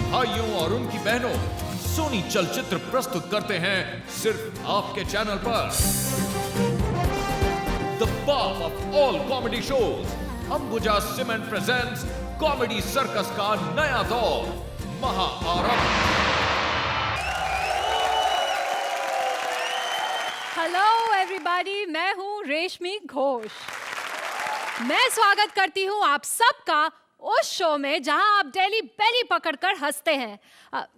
भाइयों और उनकी बहनों, सोनी चलचित्र प्रस्तुत करते हैं सिर्फ आपके चैनल पर द बाप of all comedy shows, Ambuja cement presents comedy Circus का नया दौर, महाआरंभ। हेलो एवरीबॉडी, मैं हूँ रेशमी घोष। मैं स्वागत करती हूँ आप सबका उस शो में जहां आप डेली बेली पकड़कर हंसते हैं।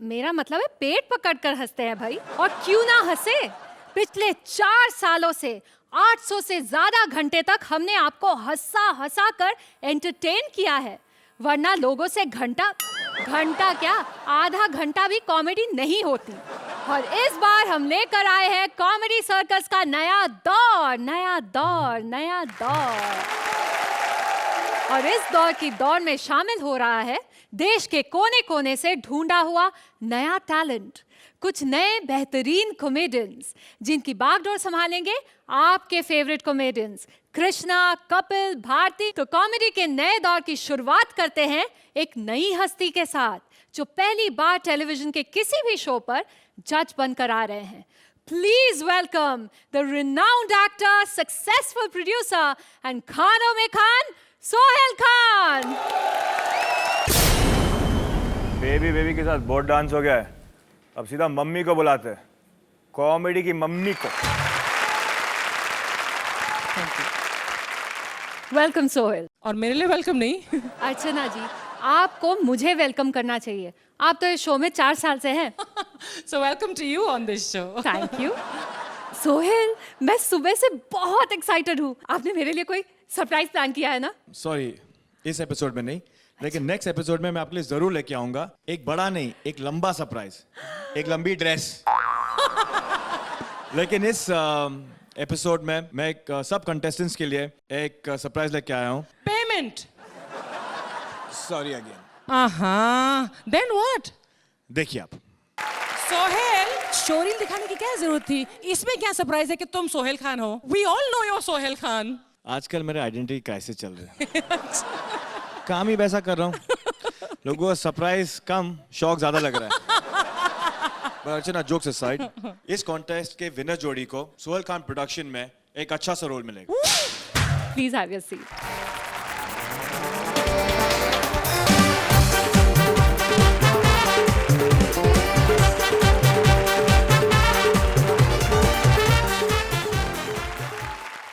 मेरा मतलब है पेट पकड़कर हंसते हैं भाई। और क्यों ना हंसे, पिछले 4 सालों से 800 से ज्यादा घंटे तक हमने आपको हंसा हंसा कर एंटरटेन किया है। वरना लोगों से घंटा क्या, आधा घंटा भी कॉमेडी नहीं होती। और इस बार हम लेकर आए हैं कॉमेडी सर्कस का नया दौर। और इस दौर की दौड़ में शामिल हो रहा है देश के कोने कोने से ढूंढा हुआ नया टैलेंट, कुछ नए बेहतरीन कॉमेडियंस जिनकी बागडोर संभालेंगे आपके फेवरेट कॉमेडियंस कृष्णा, कपिल, भारती। तो कॉमेडी के नए दौर की शुरुआत करते हैं एक नई हस्ती के साथ जो पहली बार टेलीविजन के किसी भी शो पर जज बनकर आ रहे हैं। Please welcome the renowned actor, successful producer and खानों में खान, सोहेल खान। बेबी के साथ बहुत डांस हो गया है, अब सीधा मम्मी को बुलाते हैं, कॉमेडी की मम्मी को। वेलकम सोहेल। और मेरे लिए वेलकम नहीं। अर्चना जी, आपको मुझे वेलकम करना चाहिए, आप तो इस शो में 4 साल से हैं। So welcome to you on this show. Thank you. Sohail, मैं सुबह से बहुत एक्साइटेड हूँ। आपने मेरे लिए कोई सरप्राइज प्लान किया है ना? सॉरी, इस एपिसोड में नहीं, लेकिन नेक्स्ट एपिसोड में मैं आपके लिए जरूर लेके आऊंगा। एक बड़ा नहीं, एक लंबा सरप्राइज, एक लंबी ड्रेस। लेकिन इस एपिसोड में मैं एक सब कंटेस्टेंट्स के लिए एक सरप्राइज लेके आया हूँ। Payment. Sorry again. Then what? देखिए आप। सोहेल, शोरील दिखाने की क्या जरूरत थी? इसमें क्या सरप्राइज है कि तुम सोहेल खान हो? We all know your Sohail Khan. आजकल मेरे आइडेंटिटी क्राइसिस चल रहे हैं। काम ही वैसा कर रहा हूँ, लोगों को सरप्राइज कम, शौक ज्यादा लग रहा है। पर अर्चना, जोक्स असाइड, इस कॉन्टेस्ट के विनर जोड़ी को सोहेल खान प्रोडक्शन में एक अच्छा सा रोल मिलेगा। Please have your seat.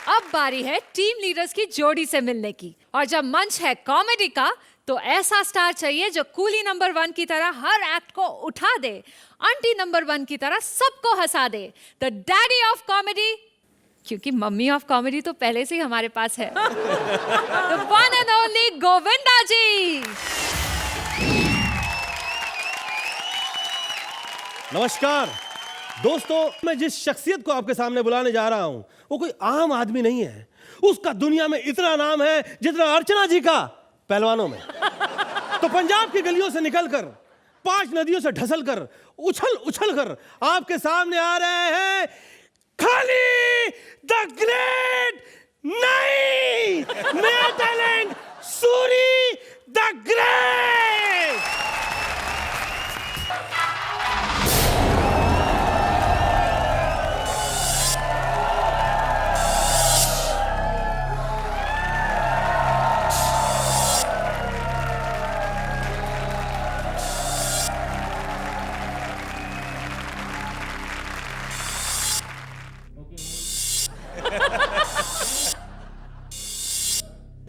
अब बारी है टीम लीडर्स की जोड़ी से मिलने की। और जब मंच है कॉमेडी का, तो ऐसा स्टार चाहिए जो कूली नंबर 1 की तरह हर एक्ट को उठा दे, आंटी नंबर 1 की तरह सबको हंसा दे। द डैडी ऑफ कॉमेडी, क्योंकि मम्मी ऑफ कॉमेडी तो पहले से ही हमारे पास है। The one and only Govinda ji. नमस्कार दोस्तों, मैं जिस शख्सियत को आपके सामने बुलाने जा रहा हूं वो कोई आम आदमी नहीं है। उसका दुनिया में इतना नाम है जितना अर्चना जी का पहलवानों में। तो पंजाब की गलियों से निकलकर, 5 नदियों से ढसलकर, उछल कर आपके सामने आ रहे हैं खाली द ग्रेट नहीं, नया टैलेंट सूरी द ग्रेट।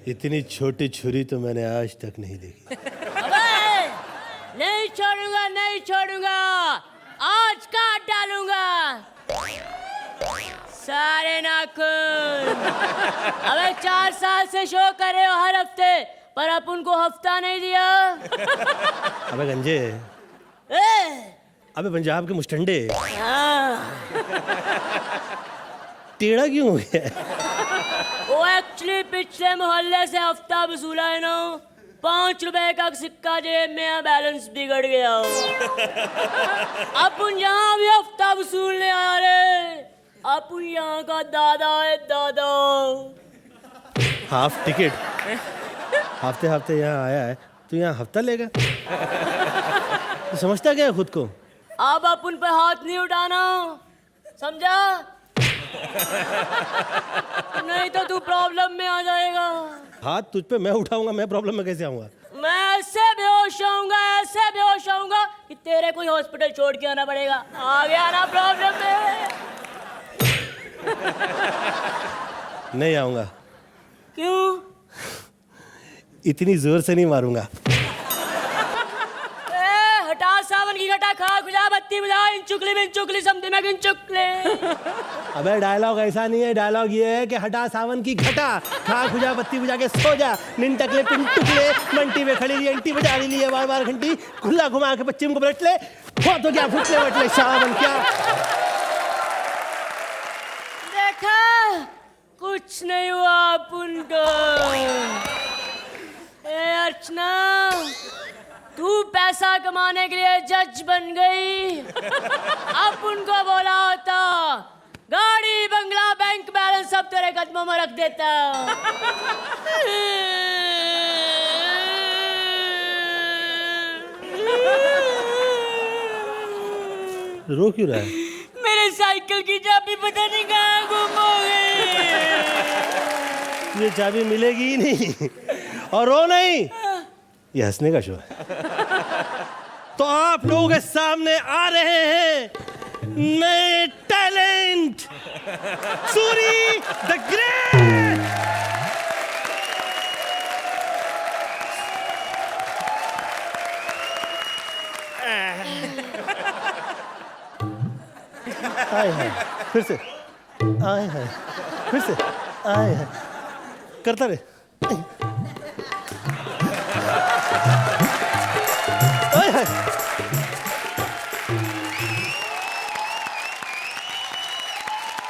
इतनी छोटी छुरी तो मैंने आज तक नहीं देखी। अबे, नहीं छोड़ूंगा, आज काट डालूंगा सारे नाखून। अबे 4 साल से शो कर रहे हो हर हफ्ते, पर अब उनको हफ्ता नहीं दिया। अबे गंजे, अबे पंजाब के मुस्टंडे, टेढ़ा क्यों हो गया? वो एक्चुअली पिछले मोहल्ले से हफ्ता वसूला है ना, 5 रुपए का सिक्का जेब में, बैलेंस बिगड़ गया। अपन यहाँ भी हफ्ता वसूलने आ रहे, अपन यहाँ का दादा है दादा। हाफ टिकट हफ्ते हफ्ते यहाँ आया है तो यहाँ हफ्ता लेगा। तो समझता क्या है खुद को? अब आप उन पर हाथ नहीं उठाना, समझा? नहीं तो तू प्रॉब्लम में आ जाएगा। हाथ तुझ पे मैं उठाऊंगा, मैं प्रॉब्लम में कैसे आऊंगा? मैं ऐसे बेहोश होऊंगा कि तेरे कोई हॉस्पिटल छोड़ के आना पड़ेगा। आ गया ना प्रॉब्लम में? नहीं आऊंगा। क्यों? इतनी जोर से नहीं मारूंगा। हटा सावन की घटा, खा खुजा बत्ती बुझा, इन चुकली बिन चुकली समझी मैं गिन चुकले। अबे डायलॉग ऐसा नहीं है, डायलॉग ये है कि हटा सावन की घटा, खा खुजा बत्ती बुझा के सो जा, निन टकले पिन टुकले, मंटी में खड़ी रही अंटी बजा रही है बार बार घंटी, खुला घुमा के पश्चिम को पलट ले, हो तो क्या फुटले बटले सावन क्या। देखा कुछ नहीं हुआ अपन को। अर्चना, तू पैसा कमाने के लिए जज बन गई। अब उनको बोला होता गाड़ी बंगला बैंक बैलेंस सब तेरे कदमों में रख देता। रो क्यों रहा है? मेरे साइकिल की चाबी पता नहीं कहाँ गुम हो गई। ये चाबी मिलेगी ही नहीं। और रो नहीं, ये हंसने का शो है। तो आप लोगों के सामने आ रहे हैं नए टैलेंट, सूरी द ग्रेट। आए हैं फिर से, आए हैं फिर से, आए हैं करता रहे।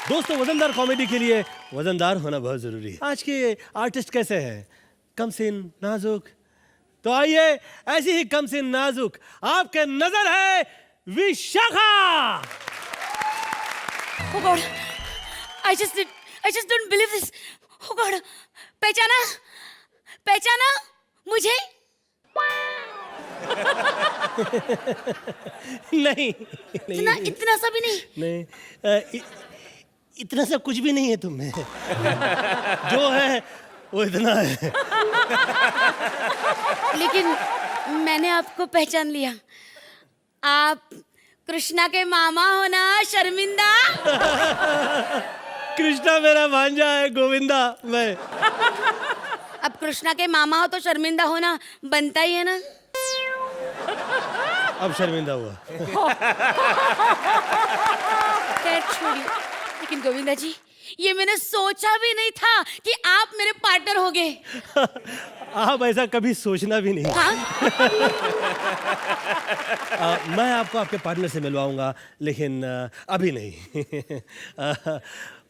दोस्तों, वजनदार कॉमेडी के लिए वजनदार होना बहुत जरूरी है। आज के आर्टिस्ट कैसे हैं? कमसिन, नाजुक। तो आइए, ऐसी ही कमसिन नाजुक आपके नजर है Vishakha. Oh God, I just don't believe this. Oh God, पहचाना मुझे? नहीं, इतना सा भी नहीं। नहीं, इतना सा कुछ भी नहीं है तुम में। जो है वो इतना है। लेकिन मैंने आपको पहचान लिया। आप कृष्णा के मामा हो ना, शर्मिंदा? कृष्णा मेरा भांजा है, गोविंदा मैं। अब कृष्णा के मामा हो तो शर्मिंदा होना बनता ही है ना। अब शर्मिंदा हुआ। खैर छोड़िए, लेकिन गोविंदा जी, ये मैंने सोचा भी नहीं था कि आप मेरे पार्टनर होगे। आप ऐसा कभी सोचना भी नहीं। हाँ? मैं आपको आपके पार्टनर से मिलवाऊंगा, लेकिन अभी नहीं।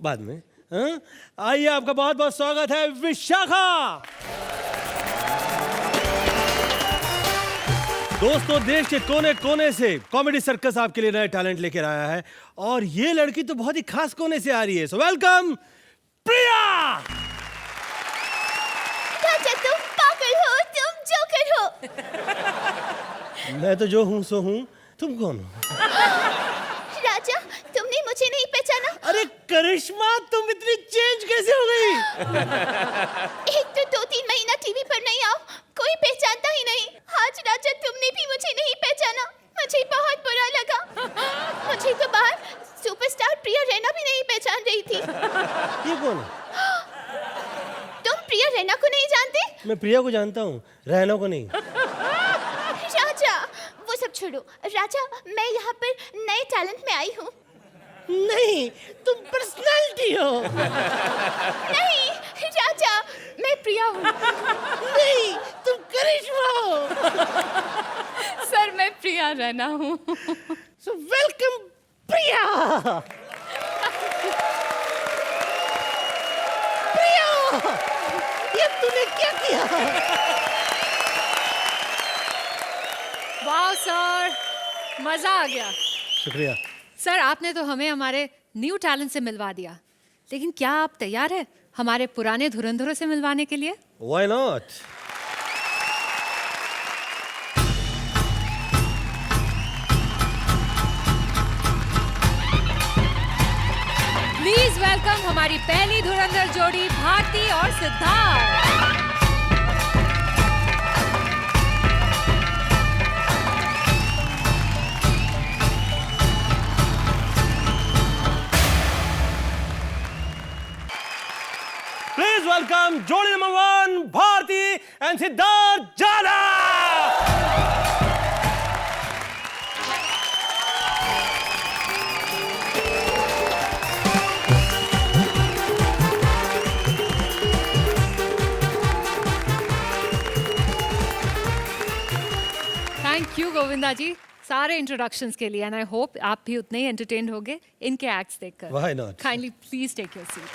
बाद में। हाँ? आइए, आपका बहुत बहुत स्वागत है विशाखा। दोस्तों, देश के कोने कोने से कॉमेडी सर्कस आपके लिए नए टैलेंट लेकर आया है, और ये लड़की तो बहुत ही खास कोने से आ रही है। सो वेलकम प्रिया। तुम पागल हो, तुम जोकर हो। मैं तो जो हूँ सो हूँ, तुम कौन हो? राजा, तुमने मुझे नहीं पहचाना? अरे करिश्मा, तुम इतनी चेंज कैसे हो गई? एक तो 2-3 महीना टीवी पर नहीं आओ, कोई पहचानता ही नहीं। आज राजा, तुमने भी मुझे नहीं पहचाना, मुझे बहुत बुरा लगा। मुझे तो बाहर सुपरस्टार प्रिया रैना भी नहीं पहचान रही थी। ये कौन है? तुम प्रिया रैना को नहीं जानते? मैं प्रिया को जानता हूँ, रैना को नहीं। राजा, वो सब छोड़ो। राजा, मैं यहाँ पर नए टैलेंट में आई हूँ। नहीं, तुम पर्सनालिटी हो। नहीं राजा, मैं प्रिया हूँ। नहीं, तुम करिश्मा हो। सर, मैं प्रिया रैना हूँ। सो वेलकम प्रिया। प्रिया, ये तूने क्या किया? वाह सर, मजा आ गया। शुक्रिया। सर, आपने तो हमें हमारे न्यू टैलेंट से मिलवा दिया, लेकिन क्या आप तैयार हैं हमारे पुराने धुरंधरों से मिलवाने के लिए? Why not? हमारी पहली धुरंधर जोड़ी भारती और सिद्धार्थ। प्लीज वेलकम जोड़ी नंबर 1 भारती एंड सिद्धार्थ झाला। थैंक यू गोविंदा जी सारे इंट्रोडक्शंस के लिए एंड आई होप आप भी उतने ही एंटरटेन होगे इनके एक्ट्स देखकर। Why not? Kindly please take your seat.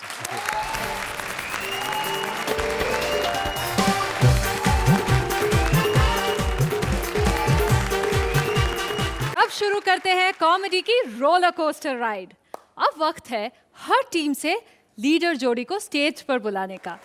अब शुरू करते हैं कॉमेडी की रोलर कोस्टर राइड। अब वक्त है हर टीम से लीडर जोड़ी को स्टेज पर बुलाने का।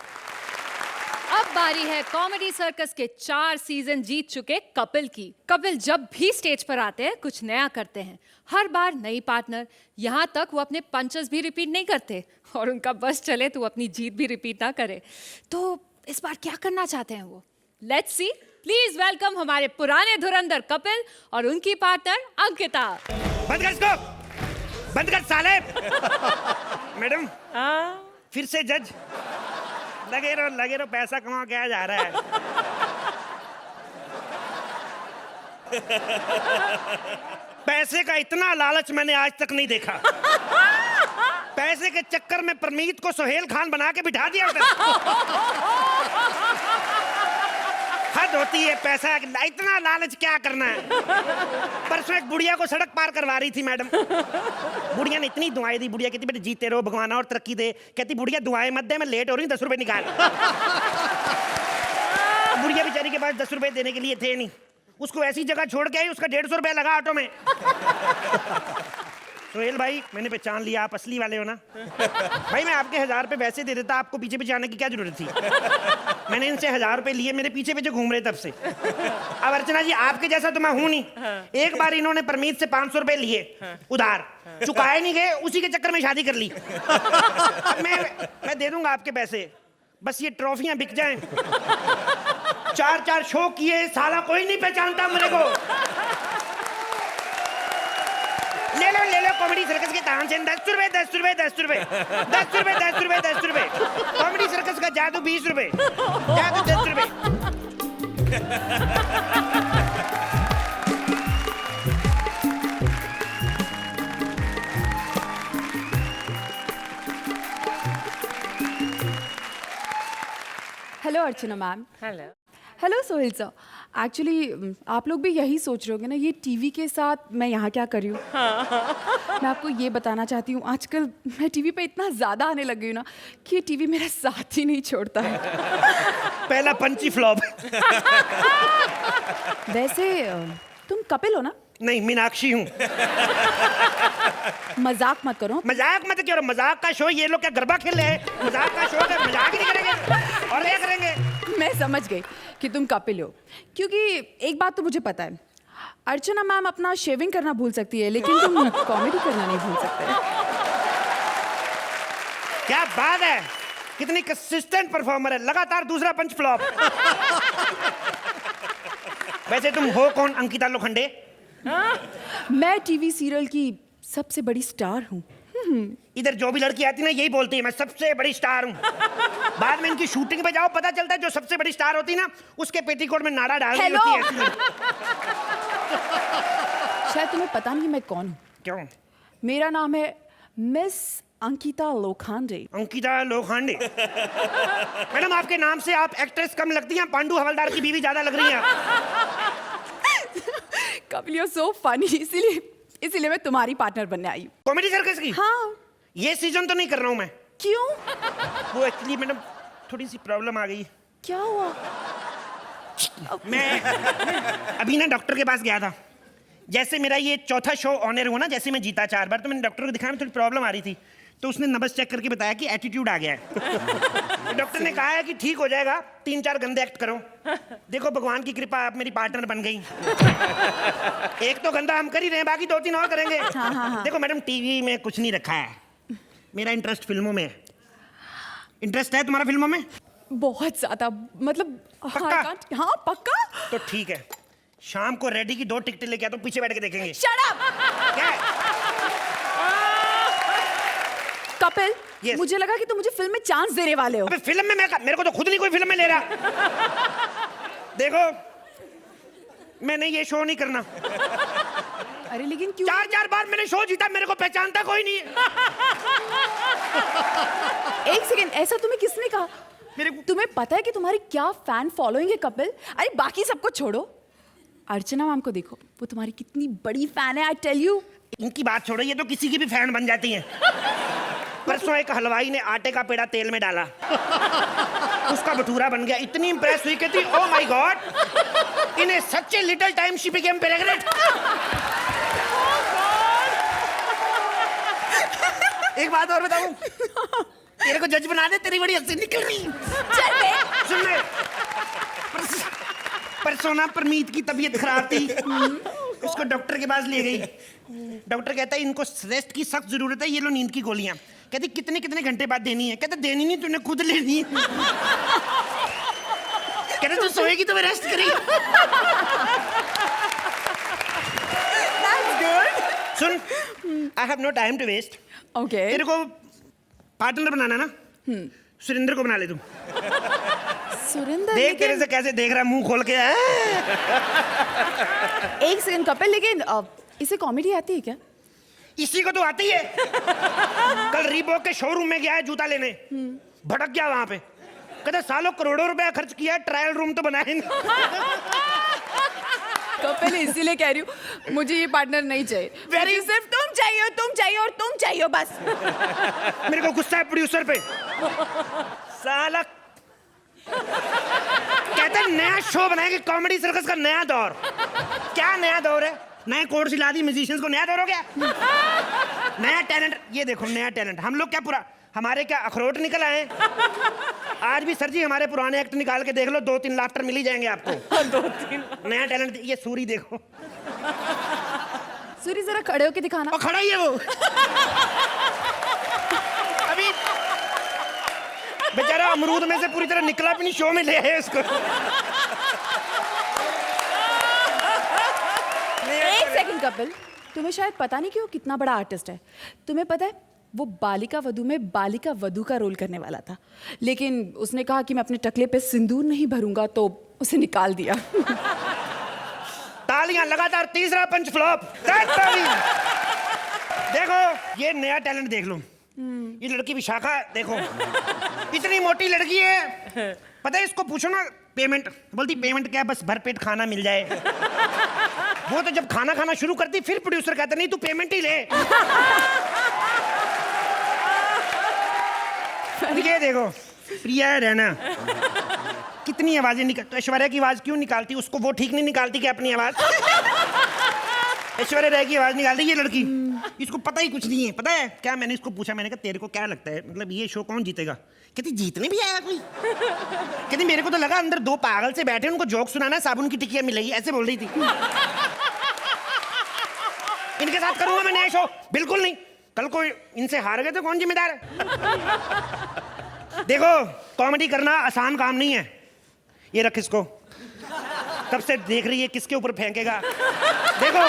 अब बारी है कॉमेडी सर्कस के 4 सीजन जीत चुके कपिल की। कपिल जब भी स्टेज पर आते हैं कुछ नया करते हैं, हर बार नई पार्टनर, यहाँ तक वो अपने पंचेस भी रिपीट नहीं करते और उनका बस चले तो वो अपनी जीत भी रिपीट ना करे। तो इस बार क्या करना चाहते हैं वो? Let's see. प्लीज वेलकम हमारे पुराने धुरंधर कपिल और उनकी पार्टनर अंकिता। बंद कर इसको, बंद कर साले। मैडम फिर से जज लगे रहो, पैसा कमा के आ जा रहा है। पैसे का इतना लालच मैंने आज तक नहीं देखा। पैसे के चक्कर में परमीत को सोहेल खान बना के बिठा दिया उधर। हद होती है, पैसा इतना लालच क्या करना है। परसों एक बुढ़िया को सड़क पार करवा रही थी मैडम। बुढ़िया ने इतनी दुआएं दी, बुढ़िया कहती बेटे जीते रहो भगवान और तरक्की दे। कहती बुढ़िया दुआएं मत दे, मैं लेट हो रही हूँ, 10 रुपए निकाल। बुढ़िया बेचारी के पास 10 रुपए देने के लिए थे नहीं, उसको ऐसी जगह छोड़ के आई, उसका 150 रुपया लगा ऑटो में। सोहेल भाई मैंने पहचान लिया, आप असली वाले हो ना। भाई मैं आपके 1000 रुपए वैसे दे देता, आपको पीछे पीछे आने की क्या जरूरत थी। मैंने इनसे 1000 रुपए लिए, मेरे पीछे पीछे घूम रहे तब से। अब अर्चना जी आपके जैसा तो मैं हूं नहीं। एक बार इन्होंने परमीत से 500 रुपए लिए उधार, चुकाए नहीं गए, उसी के चक्कर में शादी कर ली। अब मैं दे दूंगा आपके पैसे, बस ये ट्रॉफियां बिक जाएं। 4 शो किए, साला कोई नहीं पहचानता मेरे को। ले लो कॉमेडी सर्कस के तान से 10 रुपए 10 रुपए 10 रुपए 10 रुपए 10 रुपए 10 रुपए। कॉमेडी सर्कस का जादू 20 रुपए, जादू 10 रुपए। Hello Archana ma'am. Hello. Hello Sohail sir. Actually आप लोग भी यही सोच रहे होगे ना ये टीवी के साथ मैं यहाँ क्या कर रही हूँ। मैं आपको ये बताना चाहती हूँ आजकल मैं टीवी पे इतना ज़्यादा आने लग गई हूँ ना कि ये टीवी मेरा साथ ही नहीं छोड़ता है। पहला पंची फ्लॉप। वैसे तुम कपिल हो ना? नहीं मीनाक्षी हूँ। मजाक मत करो। मजाक मत करो, मजाक का शो ये लोग क्या गरबा खेल रहे हैं? मजाक का शो है, मजाक ही नहीं करेंगे और क्या करेंगे। मैं समझ गई कि तुम कपिल हो, क्योंकि एक बात तो मुझे पता है, अर्चना मैम अपना शेविंग करना भूल सकती है लेकिन तुम कॉमेडी करना नहीं भूल सकते। क्या बात है, कितनी कंसिस्टेंट परफॉर्मर है, लगातार दूसरा पंच फ्लॉप। वैसे तुम हो कौन अंकिता लोखंडे? मैं टीवी सीरियल की सबसे बड़ी स्टार हूँ। इधर जो भी लड़की आती है ना यही बोलती है मैं सबसे बड़ी स्टार हूँ। बाद में इनकी शूटिंग पे जाओ पता चलता है जो सबसे बड़ी स्टार होती है ना उसके पेटीकोट में नाड़ा डाल दी होती है। शायद तुम्हें पता नहीं मैं कौन हूँ। क्यों? मेरा नाम है मिस अंकिता लोखंडे। अंकिता लोखंडे। मैडम आपके नाम से आप एक्ट्रेस कम लगती हैं, पांडु हवलदार की बीवी ज्यादा लग रही हैं। कपिल यू सो फनी, इसीलिए मैं तुम्हारी पार्टनर बनने आई हूँ। कॉमेडी सर्कस की? हाँ। ये सीजन तो नहीं कर रहा हूँ मैं। क्यों? वो एक्चुअली मैडम थोड़ी सी प्रॉब्लम आ गई। क्या हुआ? मैं अभी ना डॉक्टर के पास गया था। जैसे मेरा ये चौथा शो ऑनर हुआ ना, जैसे मैं जीता 4 बार, तो मैंने डॉक्टर को दिखाया में थोड़ी प्रॉब्लम आ रही थी, तो उसने नब्ज चेक करके बताया कि एटीट्यूड आ गया है। डॉक्टर ने कहा है कि ठीक हो जाएगा, 3-4 गंदे एक्ट करो। देखो भगवान की कृपा आप मेरी पार्टनर बन गई। एक तो गंदा हम कर ही रहे हैं, बाकी 2-3 और करेंगे। हाँ। देखो मैडम टीवी में कुछ नहीं रखा है, मेरा इंटरेस्ट फिल्मों में है। इंटरेस्ट है तुम्हारा फिल्मों में? बहुत ज्यादा, मतलब पक्का? हाँ पक्का। तो ठीक है, शाम को रेडी की 2 टिकटें लेके आ, तो पीछे बैठ के देखेंगे। Shut up. क्या है? कपिल, Yes. मुझे लगा कि तुम मुझे फिल्म में चांस देने वाले हो। अबे फिल्म में मेरे को तो खुद नहीं कोई फिल्म में ले रहा। देखो, मैंने ये शो नहीं करना। अरे लेकिन क्यों? 4 बार मैंने शो जीता, मेरे को पहचानता कोई नहीं है। एक सेकंड, ऐसा तुम्हें किसने कहा? तुम्हें पता है कि तुम्हारी क्या फैन फॉलोइंग है कपिल? अरे बाकी सबको छोड़ो, अर्चना मैम को देखो, वो तुम्हारी कितनी बड़ी फैन है। I tell you. इनकी बात छोड़ो, ये तो किसी की भी फैन बन जाती हैं। परसों एक हलवाई ने आटे का पेड़ा तेल में डाला, उसका भटूरा बन गया। इतनी इंप्रेस हुई, कहती ओह my God, in A such a little time she became pregnant. एक बात और बताऊं, तेरे को जज बना दे, तेरी बड़ी हंसी निकल रही। सुन ले, परसों ना परमीत की तबीयत खराब थी, उसको डॉक्टर के पास ले गई। डॉक्टर कहता है इनको रेस्ट की सख्त जरूरत है, ये लो नींद की गोलियां। कहती कितने घंटे बाद देनी है? कहते देनी नहीं, तूने खुद लेनी है। कहते तू सोएगी तो मैं रेस्ट करेगी। सुन, I have no time to waste. Okay. तेरे को पार्टनर बनाना ना, सुरेंद्र को बना ले तू। सुरेंद्र, देख तेरे से कैसे देख रहा, मुंह खोल के। एक सेकंड कपिल, लेकिन इसे कॉमेडी आती है क्या? इसी को तो आती है। कल रीबॉक के शोरूम में गया है जूता लेने, भटक गया वहां पे। कहता सालों करोड़ों रुपया खर्च किया, ट्रायल रूम तो बनाए नहीं। कपिल, इसीलिए कह रही हूँ, मुझे ये पार्टनर नहीं चाहिए। Very- सिर्फ तुम चाहिए और तुम चाहिए बस। मेरे को गुस्सा है प्रोड्यूसर पे। साला कहते हैं नया शो बनाएंगे, कॉमेडी सर्कस का नया दौर। क्या नया दौर है? नए कोर्स ला दी म्यूजिशियंस को, नया दौर हो गया। नया टैलेंट, ये देखो नया टैलेंट। हम लोग क्या पूरा, हमारे क्या अखरोट निकल आए? आज भी सर जी हमारे पुराने एक्ट निकाल के देख लो, 2-3 लाफ्टर मिल ही जाएंगे आपको। 2-3 नया टैलेंट। ये सूरी देखो, सूरी जरा खड़े होके दिखाना। और खड़ा ही है वो। अभी बेचारा अमरूद में से पूरी तरह निकला भी नहीं, शो में ले आए उसको। एक सेकंड कपिल, तुम्हें शायद पता नहीं कि वो कितना बड़ा आर्टिस्ट है। तुम्हें पता है वो बालिका वधू में बालिका वधू का रोल करने वाला था, लेकिन उसने कहा कि मैं अपने टकले पे सिंदूर नहीं भरूंगा, तो उसे निकाल दिया। तालियां, लगातार तीसरा पंच फ्लॉप। देखो ये नया टैलेंट देख लो। ये लड़की विशाखा देखो, इतनी मोटी लड़की है। पता है इसको पूछो ना पेमेंट, बोलती पेमेंट क्या है, बस भरपेट खाना मिल जाए। वो तो जब खाना खाना शुरू करती फिर प्रोड्यूसर कहता नहीं तू पेमेंट ही ले। ये देखो प्रिया रैना कितनी आवाजें निकल, तो ऐश्वर्या की आवाज क्यों निकालती? उसको वो ठीक नहीं निकालती क्या अपनी आवाज? ऐश्वर्या राय की आवाज निकाल रही है लड़की। इसको पता ही कुछ नहीं है। पता है क्या, मैंने इसको पूछा, मैंने कहा तेरे को क्या लगता है, मतलब ये शो कौन जीतेगा? कहती जीतने भी आया कोई। कहती मेरे को तो लगा अंदर 2 पागल से बैठे, उनको जोक सुनाना, साबुन की टिकिया मिलेगी, ऐसे बोल रही थी। इनके साथ करूंगा मैं नया शो? बिल्कुल नहीं। कल को इनसे हार गए तो कौन जिम्मेदार है? देखो कॉमेडी करना आसान काम नहीं है। ये रख इसको, तब से देख रही है किसके ऊपर फेंकेगा। देखो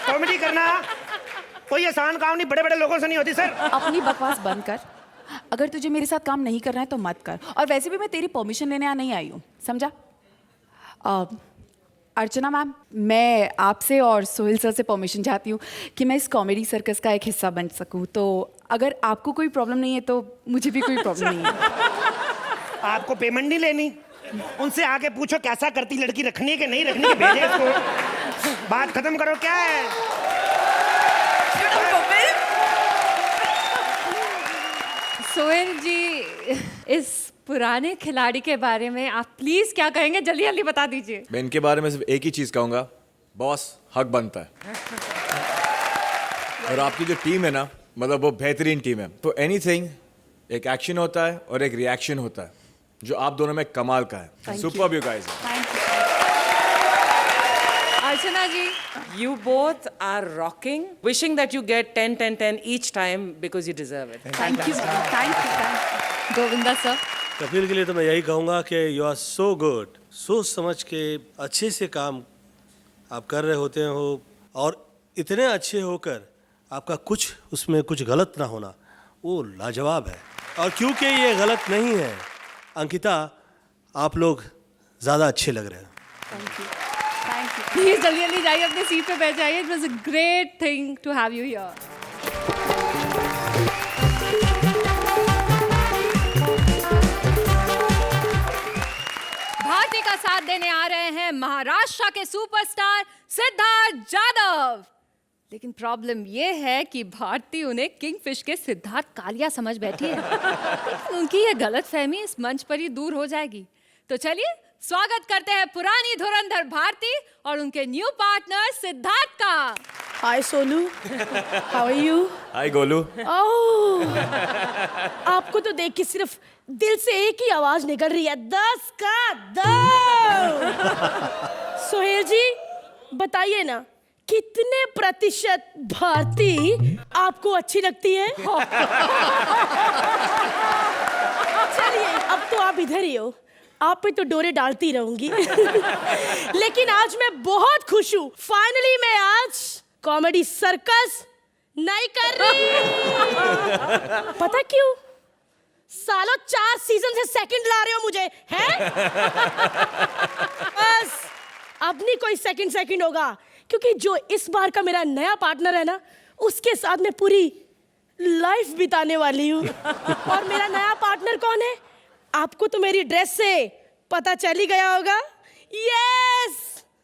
कॉमेडी करना कोई आसान काम नहीं, बड़े बड़े लोगों से नहीं होती सर। अपनी बकवास बंद कर। अगर तुझे मेरे साथ काम नहीं करना है तो मत कर, और वैसे भी मैं तेरी परमिशन लेने यहाँ नहीं आई हूँ, समझा? अर्चना मैम, मैं आपसे और सोहेल सर से परमिशन चाहती हूँ कि मैं इस कॉमेडी सर्कस का एक हिस्सा बन सकूँ। तो अगर आपको कोई प्रॉब्लम नहीं है तो मुझे भी कोई प्रॉब्लम नहीं है। आपको पेमेंट नहीं लेनी? उनसे आके पूछो कैसा करती लड़की, रखनी है कि नहीं रखनी है, भेजे इसको। बात खत्म करो। क्या है सोहेल जी, इस पुराने खिलाड़ी के बारे में आप प्लीज क्या कहेंगे, जल्दी जल्दी बता दीजिए। मैं इनके बारे में सिर्फ एक ही चीज कहूंगा, बॉस हक बनता है। और आपकी जो टीम है ना, मतलब वो बेहतरीन टीम है। तो एनीथिंग, एक एक्शन होता है और एक रिएक्शन होता है, जो आप दोनों में कमाल का है। Superb you guys. Archana ji. You both are rocking. Wishing that you get 10, 10, 10 each time because you deserve it. Thank you thank you. Govinda sir. Kapil के लिए तो मैं यही कहूँगा कि यू आर सो गुड, सोच समझ के अच्छे से काम आप कर रहे होते हो, और इतने अच्छे होकर आपका कुछ उसमें कुछ गलत ना होना वो लाजवाब है। और क्योंकि ये गलत नहीं है, अंकिता आप लोग ज़्यादा अच्छे लग रहे हैं। Thank you thank you. Please जल्दी जल्दी जाइए, अपने सीट पे बैठ जाइए। It was a great thing to have you here. Bharti का साथ देने आ रहे हैं महाराष्ट्र के सुपरस्टार सिद्धार्थ जाधव। लेकिन प्रॉब्लम ये है कि भारती उन्हें किंगफिश के सिद्धार्थ कालिया समझ बैठी है। लेकिन उनकी ये गलतफहमी इस मंच पर ही दूर हो जाएगी। तो चलिए स्वागत करते हैं पुरानी धुरंधर भारती और उनके न्यू पार्टनर सिद्धार्थ का। हाय सोनू, हाउ आर यू? हाय गोलू। ओह, आपको तो देख के सिर्फ दिल से एक ही आवाज निकल रही है, 10 का 10। सोहेल जी बताइए ना, कितने प्रतिशत भारती आपको अच्छी लगती है? चलिए अब तो आप इधर ही हो, आप पे तो डोरे डालती रहूंगी। लेकिन आज मैं बहुत खुश हूँ, फाइनली मैं आज कॉमेडी सर्कस नहीं कर रही। पता क्यों? सालों 4 सीजन से सेकंड ला रहे हो मुझे, हैं? बस अब नहीं कोई सेकंड होगा, क्योंकि जो इस बार का मेरा नया पार्टनर है ना, उसके साथ मैं पूरी लाइफ बिताने वाली हूँ। और मेरा नया पार्टनर कौन है? आपको तो मेरी ड्रेस से पता चल ही गया होगा। यस,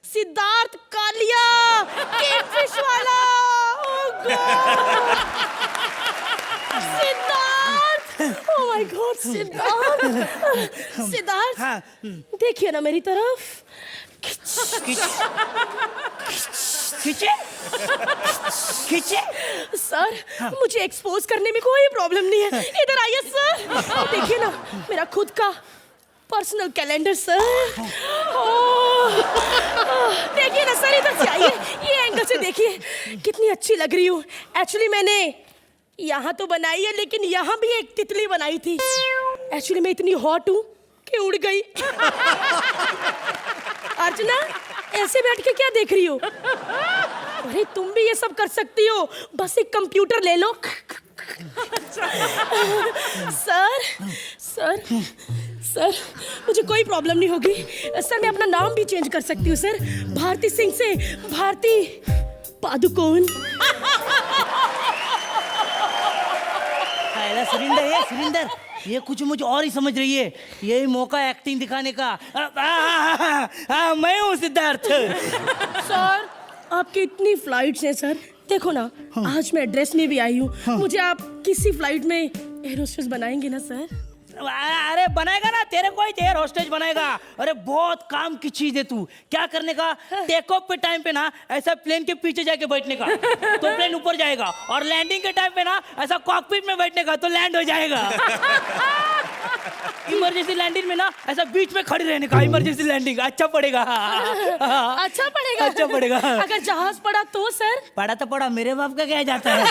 सिद्धार्थ कालिया, किंगफिश वाला। Oh God, Siddharth, oh my God, Siddharth, Siddharth, देखिए ना मेरी तरफ। खींचे सर, मुझे एक्सपोज करने में कोई प्रॉब्लम नहीं है। इधर आइए सर, देखिए ना मेरा खुद का पर्सनल कैलेंडर सर। देखिए ना सर, इधर से आइए, ये एंगल से देखिए कितनी अच्छी लग रही हूँ। एक्चुअली मैंने यहाँ तो बनाई है, लेकिन यहाँ भी एक तितली बनाई थी। एक्चुअली मैं इतनी हॉट हूँ कि उड़ गई। अर्चना, ऐसे बैठ के क्या देख रही हो? अरे तुम भी ये सब कर सकती हो, बस एक कंप्यूटर ले लो। सर सर सर, मुझे कोई प्रॉब्लम नहीं होगी सर, मैं अपना नाम भी चेंज कर सकती हूँ सर, भारती सिंह से भारती पादुकोण। सुरिंदर, ये कुछ मुझे और ही समझ रही है, यही मौका एक्टिंग दिखाने का। मैं हूँ सिद्धार्थ। सर आपकी इतनी फ्लाइट्स हैं सर, देखो ना आज मैं ड्रेस में भी आई हूँ, मुझे आप किसी फ्लाइट में एयर होस्टेस बनाएंगे ना सर? अरे बनाएगा ना, तेरे को ही एयर होस्टेज बनाएगा। अरे बहुत काम की चीज है तू, क्या करने का? टेक ऑफ पे टाइम पे ना ऐसा प्लेन के पीछे जाके बैठने का तो प्लेन ऊपर जाएगा, और लैंडिंग के टाइम पे ना ऐसा कॉकपिट में बैठने का तो लैंड हो जाएगा। इमरजेंसी लैंडिंग में ना ऐसा बीच में खड़े रहने का, इमरजेंसी लैंडिंग। अच्छा पड़ेगा। अच्छा पड़ेगा, अच्छा पड़ेगा। अगर जहाज पड़ा तो सर? पड़ा तो पड़ा, मेरे बाप का क्या जाता है।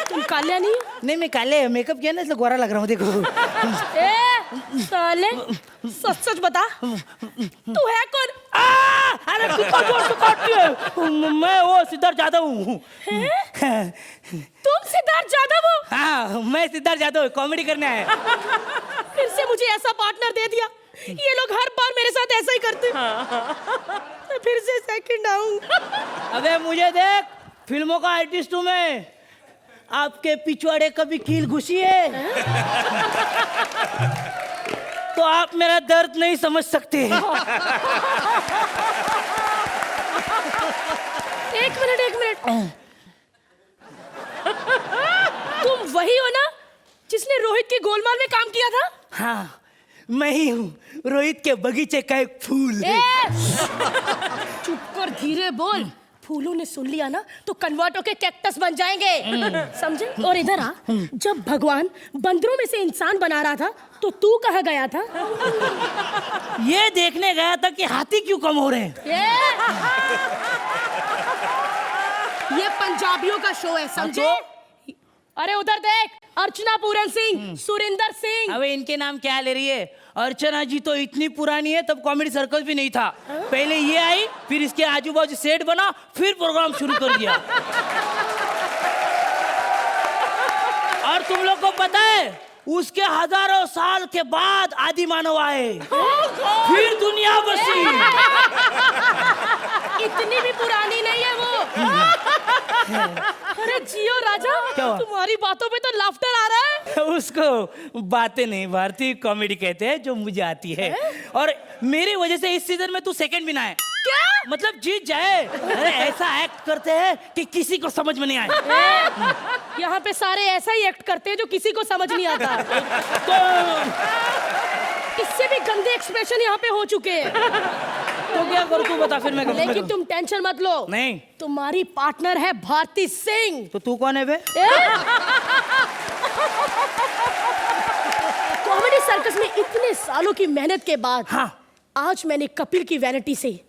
तुम कालिया नहीं? नहीं मैं काले, मेकअप किया ना इसलिए गोरा लग रहा हूँ। देखो साले, सच सच बता, तू है कौन? अरे मैं वो सिद्धार्थ जाधव हूँ। तुम सिद्धार्थ जाधव हो? हाँ मैं सिद्धार्थ जाधव, कॉमेडी करने आया। फिर से मुझे ऐसा पार्टनर दे दिया, ये लोग हर बार मेरे साथ ऐसा ही करते। मैं फिर से सेकंड आऊंगा। अबे मुझे देख, फिल्मों का आर्टिस्ट हूँ मैं, आपके पिछवाड़े कभी कील घुसी है तो आप मेरा दर्द नहीं समझ सकते। एक मिनट, तुम वही हो ना जिसने रोहित की गोलमाल में काम किया था? हाँ मैं ही हूँ, रोहित के बगीचे का एक फूल। चुप कर, धीरे बोल, फूलों ने सुन लिया ना तो कन्वर्ट होके कैक्टस बन जाएंगे, समझे? और इधर आ, जब भगवान बंदरों में से इंसान बना रहा था तो तू कहाँ गया था? ये देखने गया था कि हाथी क्यों कम हो रहे हैं। ये पंजाबियों का शो है, समझे? अरे उधर देख, अर्चना पूरन सिंह, सुरिंदर सिंह। अबे इनके नाम क्या ले रही है? अर्चना जी तो इतनी पुरानी है, तब कॉमेडी सर्कस भी नहीं था। पहले ये आई, फिर इसके आजू बाजू सेट बना, फिर प्रोग्राम शुरू कर दिया। और तुम लोग को पता है, उसके हजारों साल के बाद आदि मानव आए, फिर दुनिया बसी। इतनी भी पुरानी नहीं है वो। अरे जियो राजा, क्या हुआ? तुम्हारी बातों पे तो लाफ्टर आ रहा है। उसको बातें नहीं, भारतीय कॉमेडी कहते हैं, जो मुझे आती है। और मेरी वजह से इस सीजन में तू सेकंड भी ना है। क्या मतलब जीत जाए। अरे ऐसा एक्ट करते हैं कि किसी को समझ में नहीं आए। यहाँ पे सारे ऐसा ही एक्ट करते हैं जो किसी को समझ नहीं आता। तो इससे भी गंदे एक्सप्रेशन यहाँ पे हो चुके हैं। तो क्या करूँ, तू बता फिर मैं करूँ। लेकिन तुम टेंशन मत लो, नहीं, तुम्हारी पार्टनर है भारती सिंह। तो तू कौन है बे? कॉमेडी सर्कस में इतने सालों की मेहनत के बाद हाँ, आज मैंने कपिल की वैनिटी से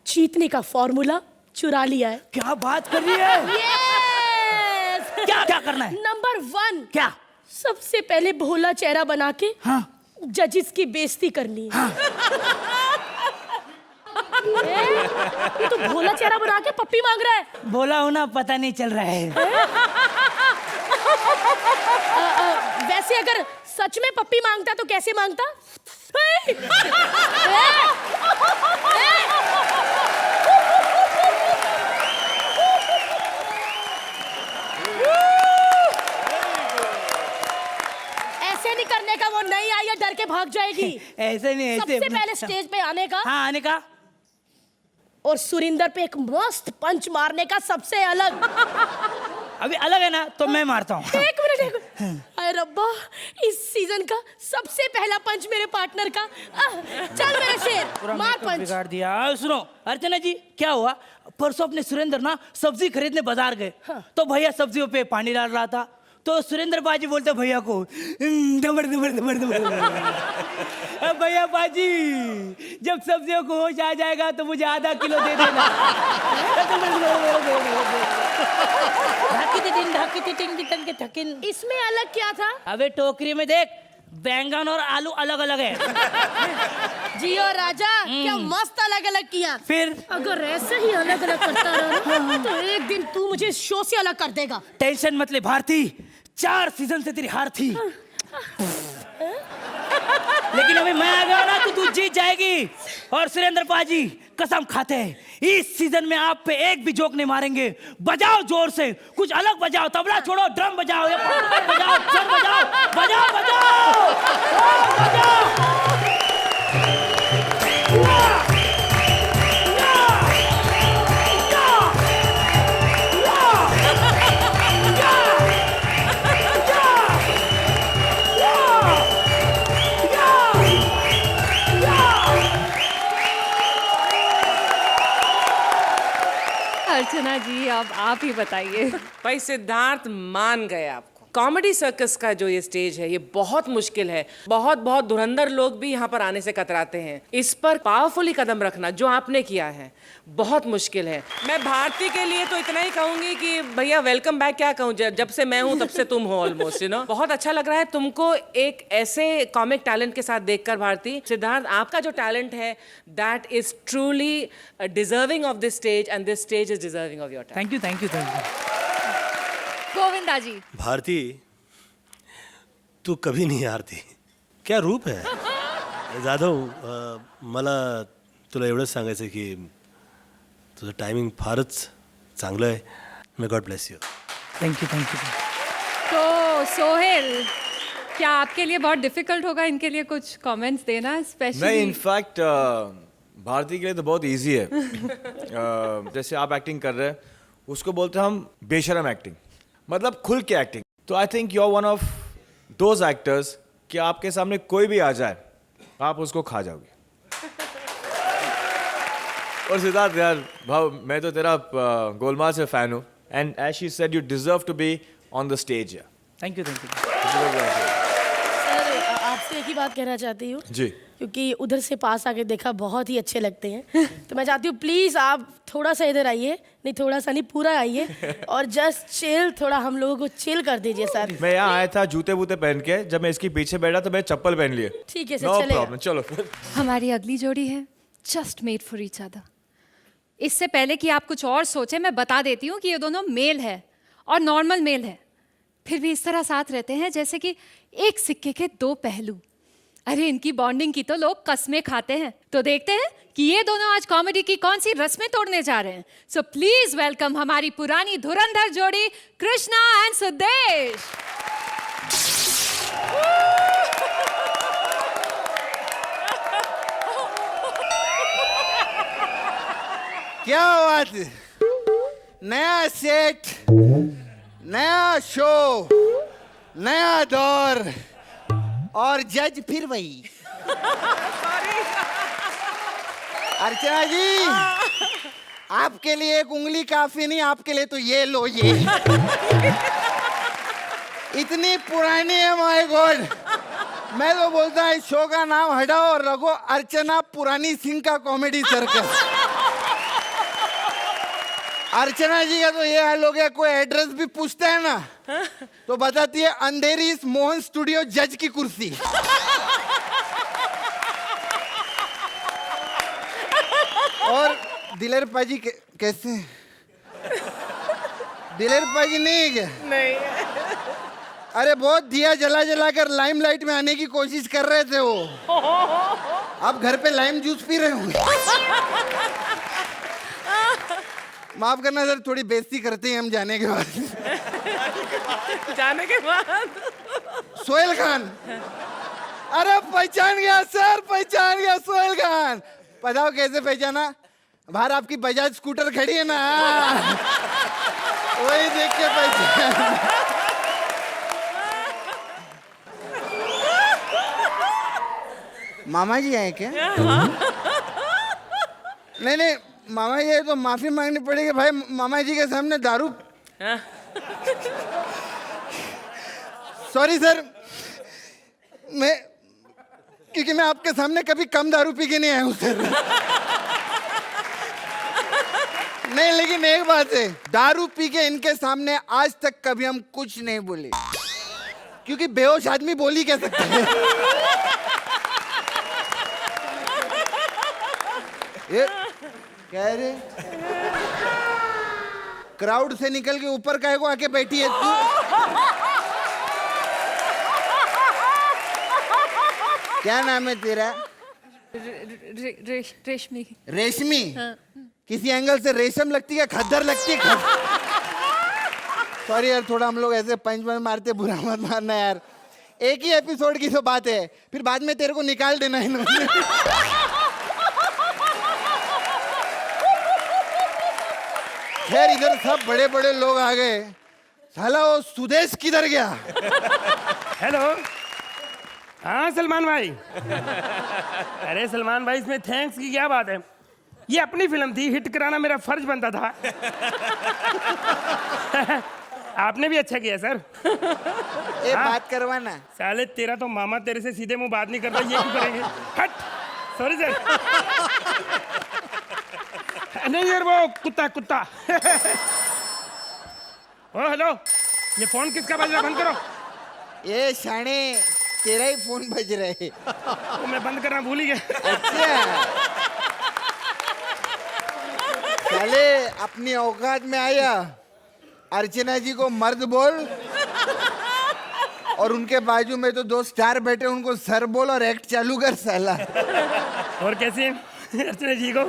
जीतने का फॉर्मूला चुरा लिया है। क्या बात कर रही है? Yes! क्या क्या करना है? नंबर 1, क्या? सबसे पहले भोला चेहरा बना के हाँ, जजिस की बेइज्जती करनी है। हाँ। ये तो भोला चेहरा बना के पप्पी मांग रहा है। बोला होना पता नहीं चल रहा है। वैसे अगर सच में पप्पी मांगता तो कैसे मांगता? ऐसे नहीं करने का, वो नहीं आई है डर के भाग जाएगी। ऐसे नहीं, ऐसे सबसे पहले स्टेज पे आने का। हाँ, आने का। और सुरिंदर पे एक मस्त पंच मारने का सबसे अलग। अभी अलग है ना, तो मैं मारता हूँ। एक मिनट। अरे रब्बा, इस सीजन का सबसे पहला पंच मेरे पार्टनर का। चल मेरे शेर, मार पंच। बिगाड़ दिया। सुनो अर्चना जी, क्या हुआ, परसों अपने सुरेंद्र ना सब्जी खरीदने बाजार गए। हाँ। तो भैया सब्जियों पे पानी डाल रहा था, तो सुरेंद्र बाजी बोलते भैया को, दबड़ दबड़ दबड़ दबड़। भैया बाजी, जब सब्जियों को होश आ जाएगा तो मुझे आधा किलो दे देना। इसमें अलग क्या था? अबे टोकरी में देख, बैंगन और आलू अलग अलग है। जियो राजा, क्या मस्त अलग अलग किया। फिर अगर ऐसे ही अलग अलग करता रहा ना, तो एक दिन तू मुझे शो से अलग कर देगा। टेंशन मत ले भारती, 4 सीजन से तेरी हार थी। लेकिन अभी मैं आ गया ना, तो तू जीत जाएगी। और सुरेंद्र पाजी कसम खाते हैं, इस सीजन में आप पे एक भी जोक नहीं मारेंगे। बजाओ जोर से, कुछ अलग बजाओ, तबला छोड़ो, ड्रम बजाओ, या बजाओ, सर बजाओ, बजाओ बजाओ बजाओ। अर्चना जी, अब आप ही बताइए। भाई सिद्धार्थ मान गए आपको। कॉमेडी सर्कस का जो ये स्टेज है, ये बहुत मुश्किल है। बहुत बहुत धुरंधर लोग भी यहाँ पर आने से कतराते हैं। इस पर पावरफुली कदम रखना जो आपने किया है बहुत मुश्किल है। मैं भारती के लिए तो इतना ही कहूंगी कि भैया वेलकम बैक। क्या कहूँ, जब से मैं हूँ तब से तुम हो ऑलमोस्ट, यू नो। बहुत अच्छा लग रहा है तुमको एक ऐसे कॉमिक टैलेंट के साथ देखकर भारती। सिद्धार्थ, आपका जो टैलेंट है that is truly deserving of this stage, and this stage is deserving of your talent. Thank you, thank you, thank you. Govinda ji. Bharti, तू कभी नहीं हारती. क्या रूप आहे. जाधव, मला तुला एवढंच सांगायचं की तुझं टायमिंग फारच चांगलं आहे. May God bless you. Thank you, thank you. तो सोहेल, क्या आपके लिए बहुत डिफिकल्ट होगा इनके लिए कुछ कमेंट्स देना स्पेशली? नहीं, इनफैक्ट भारती के लिए तो बहुत इजी है. जैसे आप एक्टिंग कर रहे हैं, उसको बोलते हैं हम बेशरम एक्टिंग, मतलब खुल के एक्टिंग. तो I think you are one of those actors कि आपके सामने कोई भी आ जाए आप उसको खा जाओगे. और सिद्धार्थ यार, भाव, मैं तो तेरा गोलमाल से फैन हूँ. And as she said, you deserve to be on the stage. Thank you, thank you. Sir, आपसे एक ही बात कहना चाहती हूँ जी। क्योंकि उधर से पास आके देखा बहुत ही अच्छे लगते हैं तो मैं चाहती हूँ प्लीज आप थोड़ा सा इधर आइए, नहीं थोड़ा सा नहीं पूरा आइए और जस्ट चिल, थोड़ा हम लोगों को चिल कर दीजिए सर। मैं यहाँ आया था जूते वूते पहन के, जब मैं इसके पीछे बैठा तो मैं चप्पल पहन लिए। ठीक है सर, नो चलेगा। प्रॉब्लम, चलो फिर। हमारी अगली जोड़ी है just made for each other. इससे पहले कि आप कुछ और सोचे, मैं बता देती हूँ कि ये दोनों मेल है और नॉर्मल मेल है, फिर भी इस तरह साथ रहते हैं जैसे कि एक सिक्के के दो पहलू। अरे इनकी बॉन्डिंग की तो लोग कसमें खाते हैं। तो देखते हैं कि ये दोनों आज कॉमेडी की कौन सी रस्में तोड़ने जा रहे हैं। सो प्लीज वेलकम हमारी पुरानी धुरंधर जोड़ी कृष्णा एंड सुदेश। क्या बात है, नया सेट, नया शो, नया दौर और जज फिर वही। अर्चना जी, आपके लिए एक उंगली काफी नहीं, आपके लिए तो ये लो, ये इतनी पुरानी है, माय गॉड। मैं तो बोलता है इस शो का नाम हटाओ और रखो अर्चना पुरानी सिंह का कॉमेडी सर्कस। अर्चना जी का तो ये हाल हो गया, कोई एड्रेस भी पूछता है ना तो बताती है अंधेरी इस मोहन स्टूडियो जज की कुर्सी। और दिलेर पाजी कैसे? दिलेर पाजी नहीं है क्या? नहीं। अरे बहुत दिया जला जला कर लाइमलाइट में आने की कोशिश कर रहे थे वो। अब घर पे लाइम जूस पी रहे होंगे। माफ करना सर, थोड़ी बेइज्जती करते हैं हम जाने के बाद। जाने के बाद सोहेल खान, अरे पहचान गया सर, पहचान गया सोहेल खान। बताओ कैसे पहचाना? बाहर आपकी बजाज स्कूटर खड़ी है ना, वही देख के पहचान। मामा जी आए क्या? नहीं नहीं मामा जी तो माफी मांगनी पड़ेगी भाई, मामा जी के सामने दारू। सॉरी सर, क्योंकि मैं आपके सामने कभी कम दारू पी के नहीं आया हूँ सर। नहीं लेकिन एक बात है, दारू पी के इनके सामने आज तक कभी हम कुछ नहीं बोले, क्योंकि बेहोश आदमी बोल ही कह सकते हैं। ये क्या है रे? क्राउड से निकल के ऊपर काहे को आके बैठी है तू? क्या नाम है तेरा? रेशमी। रेशमी? किसी एंगल से रेशम लगती है, खद्दर लगती है। सॉरी यार, थोड़ा हम लोग ऐसे पंच मारते, बुरा मत मारना यार। एक ही एपिसोड की तो बात है, फिर बाद में तेरे को निकाल देना इन्होंने। खैर इधर सब बड़े बड़े लोग आ गए, साला वो सुदेश किधर गया? हेलो, हाँ सलमान भाई। अरे सलमान भाई, इसमें थैंक्स की क्या बात है? ये अपनी फिल्म थी, हिट कराना मेरा फर्ज बनता था। आपने भी अच्छा किया सर। ये बात करवाना। साले तेरा तो मामा तेरे से सीधे मुंह बात नहीं करता, ये क्यों करेंगे? हट, सॉरी सर। नहीं यार, वो कुत्ता। ओ हेलो, ये फोन किसका बज रहा? बंद करो। ये शाने, तेरा ही फोन बज रहा है। तो मैं बंद करना भूल ही गया। अच्छा, साले अपनी औकात में आया, अर्चना जी को मर्द बोल और उनके बाजू में तो दो स्टार बैठे, उनको सर बोल और एक्ट चालू कर साला। और कैसे अर्चना जी को?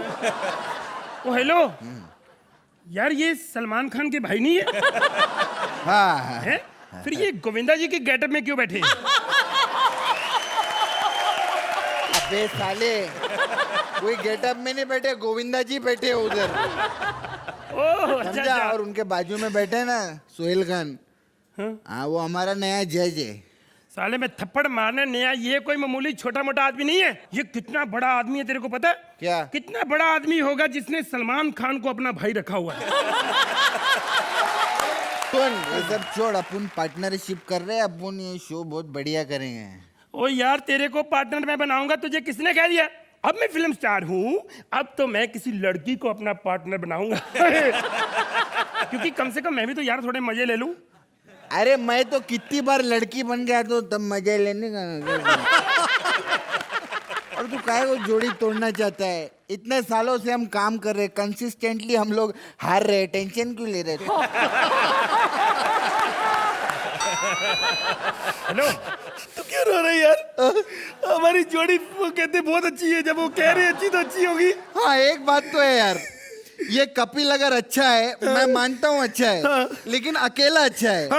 ओ हेलो यार, ये सलमान खान के भाई नहीं है? हाँ है? फिर ये गोविंदा जी के गेटअप में क्यों बैठे? अबे साले, कोई गेटअप में नहीं बैठे, गोविंदा जी बैठे उधर। ओह समझा? और उनके बाजू में बैठे ना सोहेल खान, हाँ वो हमारा नया जज है। साले में थप्पड़ मारने नया, ये कोई मामूली छोटा मोटा आदमी नहीं है, ये कितना बड़ा आदमी है तेरे को पता है? क्या? कितना बड़ा आदमी होगा जिसने सलमान खान को अपना भाई रखा हुआ है। सुन, ये सब छोड़, अपन पार्टनरशिप कर रहे हैं, अपन ये शो बहुत बढ़िया करेंगे। ओ यार, तेरे को पार्टनर मैं बनाऊंगा, तुझे किसने कह दिया? अब मैं फिल्म स्टार हूँ, अब तो मैं किसी लड़की को अपना पार्टनर बनाऊंगा। क्योंकि कम से कम मैं भी तो यार थोड़े मजे ले लूं। अरे मैं तो कितनी बार लड़की बन गया तो तब मजे लेने का। और तू काहे को जोड़ी तोड़ना चाहता है? इतने सालों से हम काम कर रहे, कंसिस्टेंटली हम लोग हार रहे, टेंशन क्यों ले रहे थे? हेलो, तू क्यों रो रही यार? हमारी जोड़ी वो कहते बहुत अच्छी है, जब वो कह रही अच्छी तो अच्छी होगी। हाँ, एक बात तो है यार, ये कपिल अगर अच्छा है, मैं मानता हूँ अच्छा है, लेकिन अकेला अच्छा है।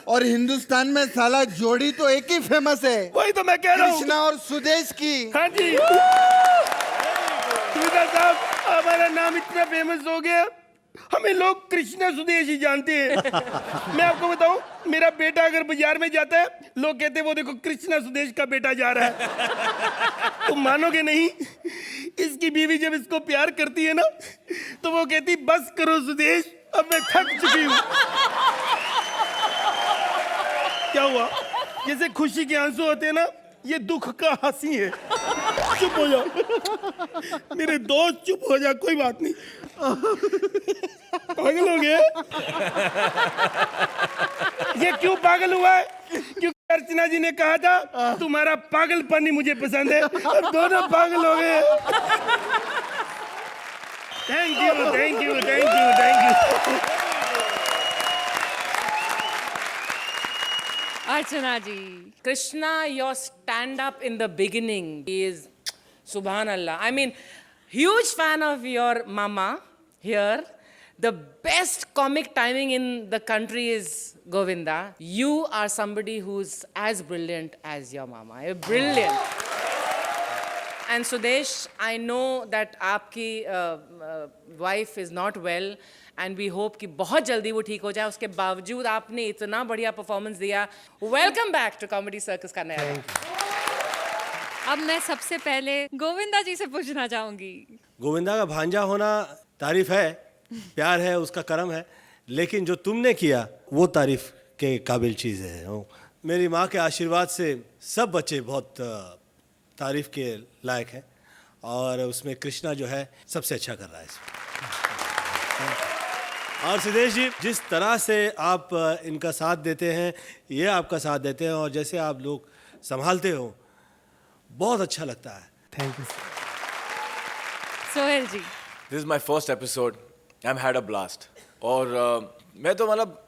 और हिंदुस्तान में साला जोड़ी तो एक ही फेमस है, वही तो मैं कह रहा हूँ, कृष्णा और सुदेश की। हाँ जी, सुधा साहब, हमारा नाम इतना फेमस हो गया, हमें लोग कृष्णा सुदेश ही जानते हैं। मैं आपको बताऊं, मेरा बेटा अगर बाजार में जाता है, लोग कहते हैं वो देखो कृष्णा सुदेश का बेटा जा रहा है। तुम मानोगे नहीं, इसकी बीवी जब इसको प्यार करती है ना, तो वो कहती बस करो सुदेश, अब मैं थक चुकी हूँ। क्या हुआ? जैसे खुशी के आंसू होते हैं ना, ये दुख का हंसी है। चुप हो जाओ मेरे दोस्त, चुप हो जा, कोई बात नहीं। पागल हो गया? ये क्यों पागल हुआ है? क्योंकि अर्चना जी ने कहा था तुम्हारा पागलपन ही मुझे पसंद है, अब दोनों पागल हो गए। Thank you, thank you, thank you, thank you. Archana ji, Krishna, your stand-up in the beginning is Subhanallah. I mean, huge fan of your mama here. The best comic timing in the country is Govinda. You are somebody who's as brilliant as your mama. You're brilliant. And Sudesh, I know that आपकी wife is not well. And we hope कि बहुत जल्दी वो ठीक हो जाए। उसके बावजूद आपने इतना बढ़िया परफॉर्मेंस दिया। Welcome back to Comedy Circus का नया। अब मैं सबसे पहले गोविंदा जी से पूछना चाहूंगी। गोविंदा का भांजा होना तारीफ है, प्यार है, उसका करम है, लेकिन जो तुमने किया वो तारीफ के काबिल चीज़ है। मेरी माँ के आशीर्वाद से सब बच्चे बहुत तारीफ के लायक हैं, और उसमें कृष्णा जो है सबसे अच्छा कर रहा है इसमें। और सुदेश जी, जिस तरह से आप इनका साथ देते हैं, ये आपका साथ देते हैं, और जैसे आप लोग संभालते हो, बहुत अच्छा लगता है। Thank you. Sohail ji, this is my first episode, I am had a blast. और मैं तो मतलब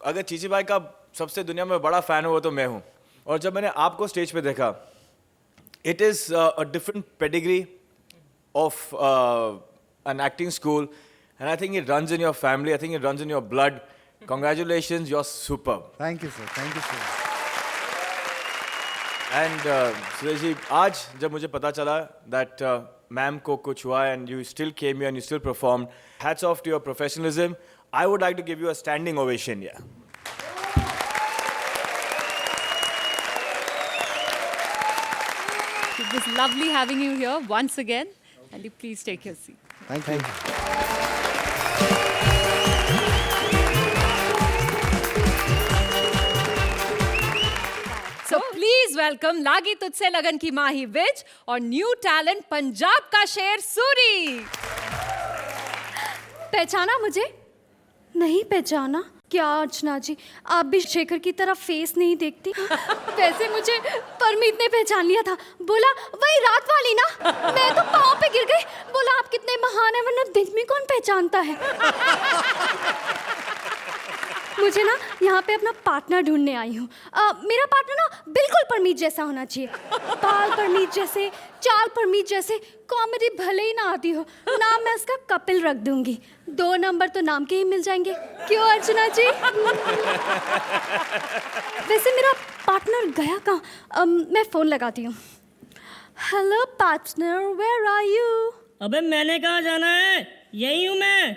अगर चीची भाई का सबसे दुनिया में बड़ा फैन हो वो तो मैं हूँ। और जब मैंने आपको स्टेज पे देखा, it is a different pedigree of an acting school, and I think it runs in your family, I think it runs in your blood. Congratulations, you're superb. Thank you sir, thank you sir. And Suresh ji, आज जब मुझे पता चला that ma'am को कुछ हुआ and you still came here and you still performed, hats off to your professionalism. I would like to give you a standing ovation here. it was lovely having you here once again, and you please take your seat. Thank you. So please welcome लागी तुझसे लगन की माही विज और new talent Punjab का शेर सूरी। पहचाना मुझे? नहीं पहचाना? क्या अर्चना जी, आप भी शेखर की तरह फेस नहीं देखती? वैसे मुझे परमीत ने पहचान लिया था, बोला वही रात वाली ना। मैं तो पाँव पे गिर गई, बोला आप कितने महान हैं, वरना दिन में कौन पहचानता है। मुझे ना यहाँ पे अपना पार्टनर ढूंढने आई हूँ। मेरा पार्टनर ना बिल्कुल परमीत जैसा होना चाहिए, बाल परमीत जैसे, चाल परमीत जैसे, कॉमेडी भले ही ना आती हो, नाम मैं उसका कपिल रख दूंगी। 2 नंबर तो नाम के ही मिल जाएंगे, क्यों अर्चना जी? वैसे मेरा पार्टनर गया कहाँ? मैं फोन लगाती हूँ। Hello partner, where are you? अबे मैंने कहाँ जाना है, यही हूँ मैं।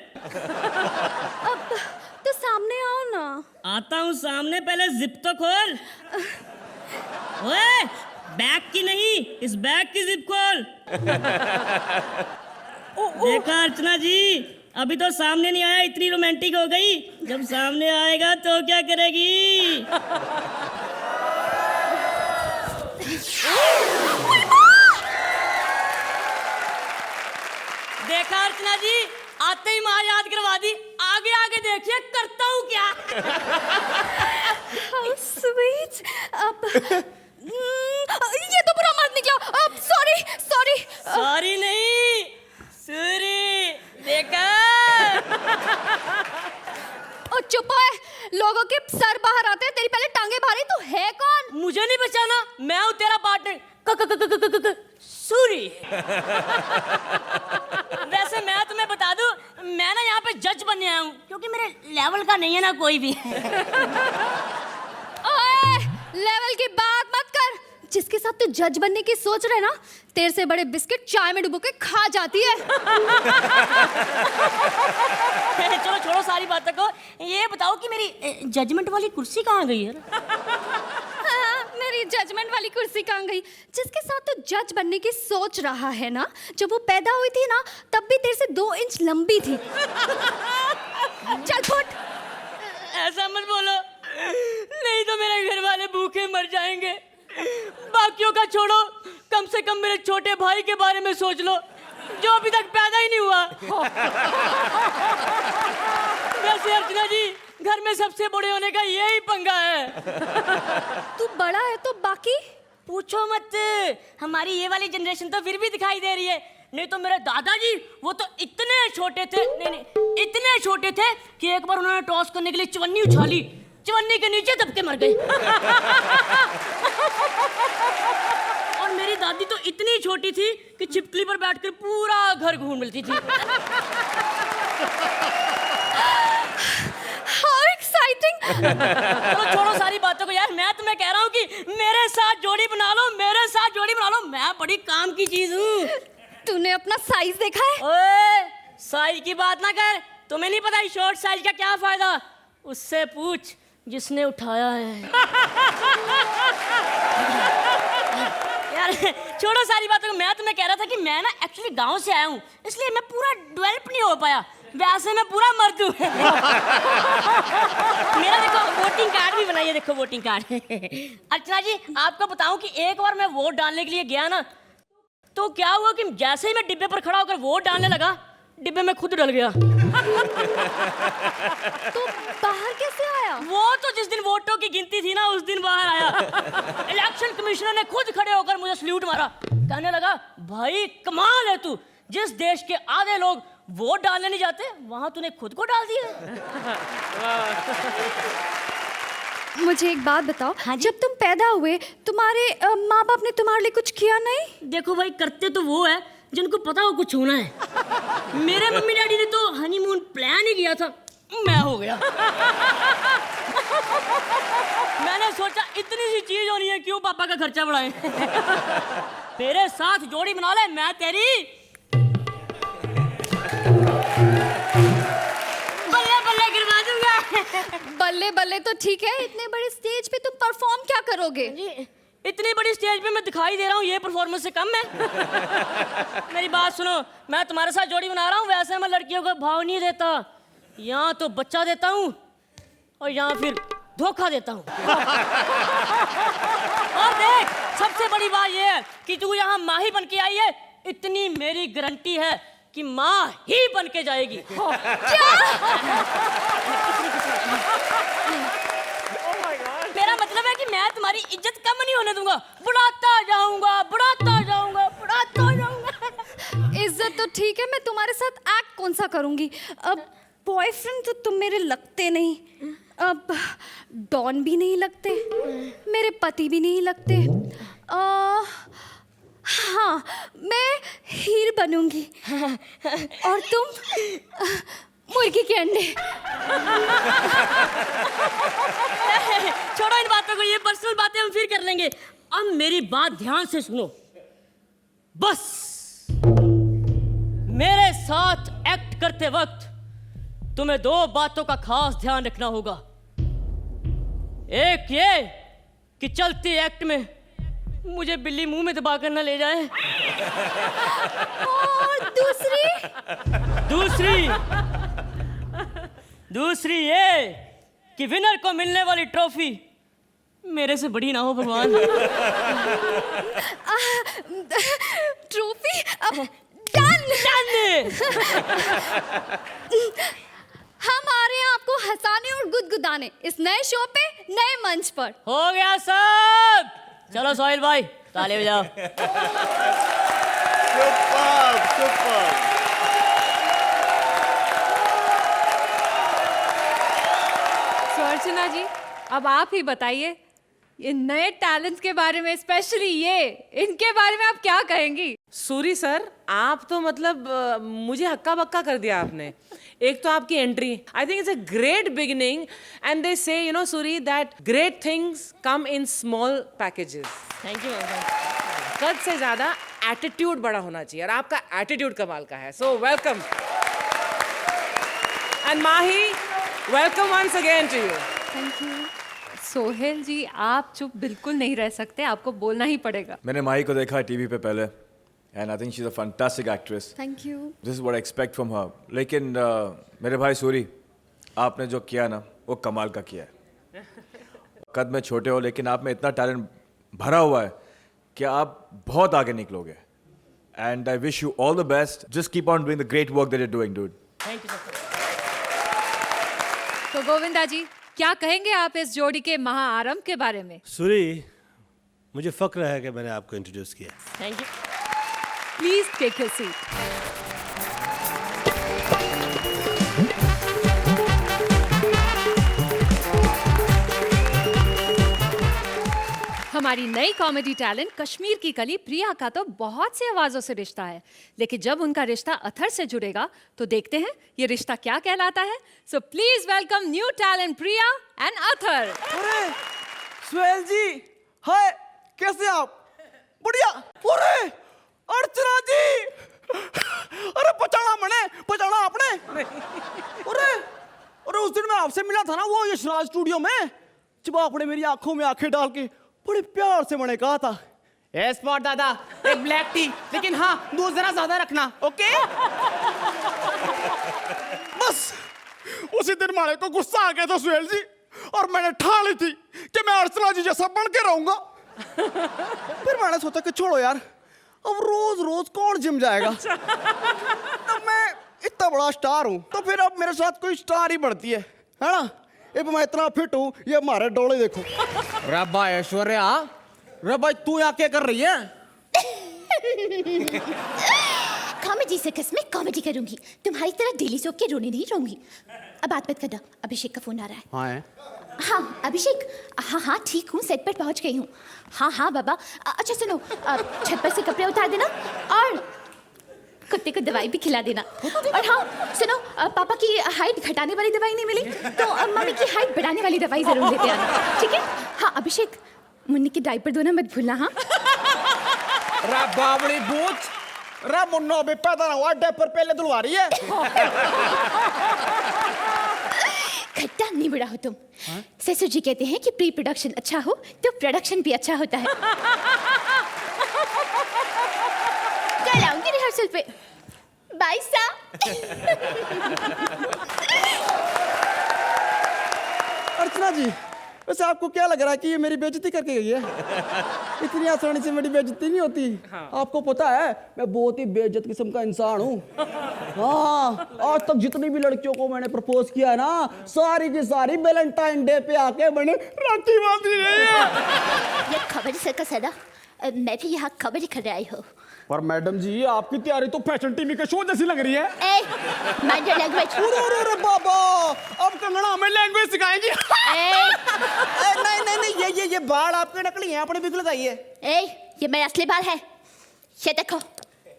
तो सामने आओ ना। आता हूँ सामने, पहले जिप तो खोल। ओए, बैग की नहीं, इस बैग की जिप खोल। देखा अर्चना जी, अभी तो सामने नहीं आया, इतनी रोमांटिक हो गई, जब सामने आएगा तो क्या करेगी? देखा अर्चना जी, आते ही माँ याद करवा दी। आगे आगे देखिए करता हूँ क्या। How sweet. अब ये तो बुरा मत निकला। अब सॉरी सॉरी। सॉरी नहीं, सूरी। देखा? ओ चुप है, लोगों के सर बाहर आते हैं, तेरी पहले टांगे भारी। तू है कौन? मुझे नहीं पहचाना, मैं हूँ तेरा पार्टनर सूरी। वैसे मैं तुम्हें बता दूं, मैं ना यहाँ पे जज बनने आया हूँ, क्योंकि मेरे लेवल का नहीं है ना कोई भी। ओए, लेवल की बात मत कर। जिसके साथ तू जज बनने की सोच रहे ना, तेरे से बड़े बिस्किट चाय में डुबो के खा जाती है। चलो छोड़ो सारी बातों को, ये बताओ कि मेरी जजमेंट वाली कुर्सी कहाँ गई है? मेरी जजमेंट वाली कुर्सी कहाँ गई? जिसके साथ तू जज बनने की सोच रहा है ना, जब वो पैदा हुई थी ना, तब भी तेरे से 2 इंच लंबी थी। चल फुट। ऐसा मत बोलो, नहीं तो मेरे घर वाले भूखे मर जाएंगे। बाकियों का छोड़ो, कम से कम मेरे छोटे भाई के बारे में सोच लो, जो अभी तक पैदा ही नहीं हुआ। वैसे अर्चना जी, घर में सबसे बड़े होने का यही पंगा है। तू बड़ा है तो बाकी पूछो मत, हमारी ये वाली जनरेशन तो फिर भी दिखाई दे रही है। नहीं तो मेरे दादाजी, वो तो इतने छोटे थे, नहीं इतने छोटे थे कि एक बार उन्होंने टॉस करने के लिए चवन्नी उछाली, चवन्नी के नीचे दबके मर गए। और मेरी दादी तो इतनी छोटी थी कि छिपकली पर बैठकर पूरा घर घूम मिलती थी। How exciting! चलो छोड़ो सारी बातों को यार, मैं तुम्हें कह रहा हूँ कि मेरे साथ जोड़ी बना लो, मेरे साथ जोड़ी बना लो, मैं बड़ी काम की चीज हूँ। तूने अपना साइज देखा है? ओए, साइज की बात ना कर, तुम्हें नहीं पता शॉर्ट साइज का क्या फायदा? उससे पूछ जिसने उठाया है। यार छोड़ो सारी बातों को, मैं तुम्हें कह रहा था कि मैं ना एक्चुअली गांव से आया हूँ, इसलिए मैं पूरा डेवलप नहीं हो पाया। वैसे मैं पूरा मर्द हूँ। मेरा देखो वोटिंग कार्ड भी बनाइए, देखो वोटिंग कार्ड। अर्चना जी, आपको बताऊं कि एक बार मैं वोट डालने के लिए गया ना, तो क्या हुआ कि जैसे ही मैं डिब्बे पर खड़ा होकर वोट डालने लगा, डिब्बे में खुद डल गया। तो बाहर कैसे आया? वो तो जिस दिन वोटों की गिनती थी ना, उस दिन बाहर आया। इलेक्शन कमिश्नर ने खुद खड़े होकर मुझे सल्यूट मारा, कहने लगा, भाई कमाल है तू, जिस देश के आधे लोग वोट डालने नहीं जाते, वहां तूने खुद को डाल दिया। मुझे एक बात बताओ, हाँ जब तुम पैदा हुए, तुम्हारे माँ बाप ने तुम्हारे लिए कुछ किया नहीं? देखो भाई, करते तो वो है जिनको पता हो कुछ होना है। मेरे मम्मी डैडी ने तो हनीमून प्लान ही किया था, मैं हो गया। मैंने सोचा इतनी सी चीज होनी है, क्यों पापा का खर्चा बढ़ाएं। मेरे साथ जोड़ी बना ले, मैं तेरी बल्ले बल्ले गिरवा दूंगा। बल्ले बल्ले तो ठीक है, इतने बड़े स्टेज पे तुम परफॉर्म क्या करोगे? जी, इतनी बड़ी स्टेज पे मैं दिखाई दे रहा हूँ, ये परफॉर्मेंस से कम है? मेरी बात सुनो, मैं तुम्हारे साथ जोड़ी बना रहा हूँ, वैसे मैं लड़कियों को भाव नहीं देता। यहाँ तो बच्चा देता हूँ और यहाँ फिर धोखा देता हूँ। और देख, सबसे बड़ी बात ये है कि तू यहाँ माँ ही बन के आई है, इतनी मेरी गारंटी है कि माँ ही बन के जाएगी। क्या? मेरा मतलब है कि मैं तुम्हारी इज्जत कम नहीं होने दूंगा, बढ़ाता जाऊंगा, बढ़ाता जाऊंगा, बढ़ाता जाऊंगा। इज्जत तो ठीक है, मैं तुम्हारे साथ एक्ट कौन सा करूंगी? अब बॉयफ्रेंड तो तुम मेरे लगते नहीं, अब डॉन भी नहीं लगते, मेरे पति भी नहीं लगते। हाँ, मैं हीर बनूंगी और तुम मुर्गी के अंडे। छोड़ो इन बातों को, ये पर्सनल बातें हम फिर कर लेंगे। अब मेरी बात ध्यान से सुनो, बस मेरे साथ एक्ट करते वक्त तुम्हें 2 बातों का खास ध्यान रखना होगा। एक ये कि चलते एक्ट में मुझे बिल्ली मुंह में दबा कर न ले जाए, और दूसरी ये कि विनर को मिलने वाली ट्रॉफी मेरे से बड़ी ना हो भगवान। Trophy done. हम आ रहे हैं आपको हंसाने और गुदगुदाने इस नए शो पे, नए मंच पर। हो गया सब। चलो सोहेल भाई ताली बजाओ। So, अर्चना जी अब आप ही बताइए ये नए टैलेंट्स के बारे में, स्पेशली इनके बारे में आप क्या कहेंगी? सूरी सर, आप तो मतलब मुझे हक्का बक्का कर दिया आपने। एक तो आपकी entry, I think it's a great beginning and they say you know Suri that great things come in small packages. Thank you. कद से ज्यादा एटीट्यूड बड़ा होना चाहिए और आपका एटीट्यूड कमाल का है। So welcome and Mahi, welcome once again to you. Thank you. Sohail ji आप चुप बिल्कुल नहीं रह सकते, आपको बोलना ही पड़ेगा। मैंने माही को देखा टीवी पे पहले and I think she is a fantastic actress. Thank you. This is what I expect from her. लेकिन मेरे भाई सूरी, आपने जो किया ना वो कमाल का किया है। कद में छोटे हो लेकिन आप में इतना टैलेंट भरा हुआ है कि आप बहुत आगे निकलोगे। And I wish you all the best. Just keep on doing the great work that you are doing dude. Thank you sir. तो गोविंदा जी क्या कहेंगे आप इस जोड़ी के महाआरंभ के बारे में? सूरी, मुझे फक्र है कि मैंने आपको इंट्रोड्यूस किया। Thank you. Please take your seat. हमारी नई कॉमेडी टैलेंट कश्मीर की कली प्रिया का तो बहुत सी आवाजों से रिश्ता है, लेकिन जब उनका रिश्ता अथर से जुड़ेगा तो देखते हैं ये रिश्ता Kya Kehlata Hai. So please welcome new talent Priya and Athar. अरे सोहेल जी, हाय, कैसे आप? बढ़िया। अरे अर्चना जी, अरे पहचाना आपने? अरे उस दिन मैं आपसे मिला था ना वो यशराज स्टूडियो में, जब आपने मेरी आंखों में आंखें डाल के बड़े प्यार से मैंने कहा था, ए स्पॉट दादा एक ब्लैक टी, लेकिन हाँ दूध जरा ज्यादा रखना, ओके? बस उसी दिन मारे को गुस्सा आ गया था सोहेल जी, और मैंने ठान ली थी कि मैं अर्चना जी जैसा बन के रहूंगा। फिर मैंने सोचा कि छोड़ो यार, अब रोज रोज कौन जिम जाएगा। अब मैं इतना बड़ा स्टार हूं तो फिर अब मेरे साथ कोई स्टार ही बढ़ती है ना? अब मैं इतना फिट हूं, ये हमारे डोले देखो। रब्बा ऐश्वर्या, रब्बा तू यहाँ क्या कर रही है? कॉमेडी सर्कस में कॉमेडी करूंगी, तुम्हारी तरह डेली सोप के रोने नहीं रहूंगी। अब बात मत करना, अभिषेक का फोन आ रहा है। हाँ है? हाँ अभिषेक, हाँ ठीक हूँ, सेट पर पहुँच गई हूँ। हाँ बाबा। अच्छा सुनो, छत पर से कपड़े उतार देना और कुत्ते को दवाई भी खिला देना। और हाँ सुनो, पापा की हाइट घटाने वाली दवाई नहीं मिली तो मम्मी की हाइट बढ़ाने वाली दवाई जरूर लेते आना, ठीक है? हाँ अभिषेक, मुन्नी की डायपर धोना मत भूलना। हाँ रा बाबड़ी बूच, रा मुन्नो अभी पैदा ना हुआ, डायपर पहले धुलवा रही है। खट्टा नहीं बड़ा हो तुम। ससुर जी कहते हैं कि प्री प्रोडक्शन अच्छा हो तो प्रोडक्शन भी अच्छा होता है। कल आऊंगी रिहर्सल पे। बाय सा। अर्चना जी, वैसे आपको क्या लग रहा है कि ये मेरी बेइज्जती करके गई है? इतनी आसानी से मेरी बेइज्जती नहीं होती। हाँ। आपको पता है मैं बहुत ही बेइज्जत किस्म का इंसान हूँ। हाँ, आज तक जितनी भी लड़कियों को मैंने प्रपोज किया है ना, सारी की सारी वैलेंटाइन डे पे आके मैंने राखी बांधी रही है। ये कॉमेडी सर्कस है ना, मैं भी यहाँ कॉमेडी करने आई हूँ। पर मैडम जी, आपकी तैयारी तो फैशन टीवी के शो जैसी लग रही है। Mind your language. अरे बाबा, अब कंगना हमें लैंग्वेज सिखाएंगी। नहीं, ये बाल आपके नकली हैं, अपने बिल्कुल लगाइए। ये मेरे असली बाल है, ये देखो,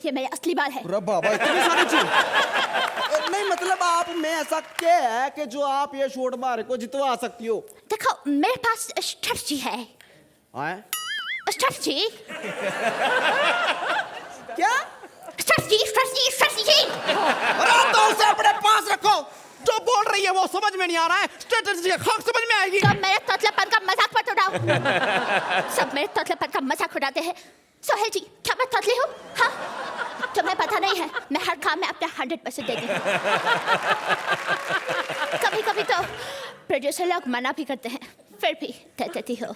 ये मेरे असली बाल है। अरे बाबा, इतनी सारी चीज। नहीं मतलब आप में ऐसा क्या है कि जो आप ये शोट मारे को जितवा सकती हो? देखो मेरे पास स्ट्रेटजी है। स्ट्रेटजी? क्या? स्ट्रेटजी। अरे तो उसे अपने पास रखो, जो बोल रही है वो समझ में नहीं आ रहा है, स्ट्रेटजी खाक समझ में आएगी। तो मेरे तोतलापन का मजाक मत उड़ाओ। सब मेरे तोतलापन का मजाक उड़ाते हैं। सोहेल जी, क्या मैं तोतली हूँ? हाँ, तुम्हें पता नहीं है, मैं हर काम में अपना 100% देती हूँ। कभी कभी तो प्रोड्यूसर लोग मना भी करते हैं, फिर भी दे देती हो।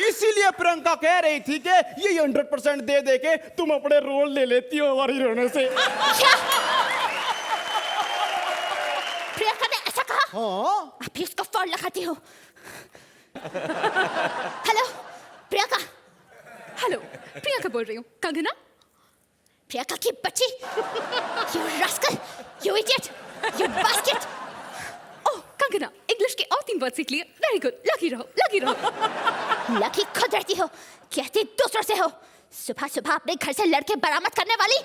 इसीलिए प्रियंका कह रही थी कि ये 100% दे दे के तुम अपने रोल ले लेती हो हमारी रोने से। क्या? प्रियंका ने ऐसा कहा? हाँ। अभी उसको फोन लगाती हो। हेलो प्रियंका। हेलो, प्रियंका बोल रही हूँ। कंगना? प्रियंका की बच्ची। You rascal, you idiot, you basket. Oh, Kangana, English के और 3 वर्ड सीख लिए। वेरी गुड, लकी रहो, लकी रहो। लकी खुद रहती हो, कहती दूसरों से हो। सुबह सुबह अपने घर से लड़के बरामद करने वाली।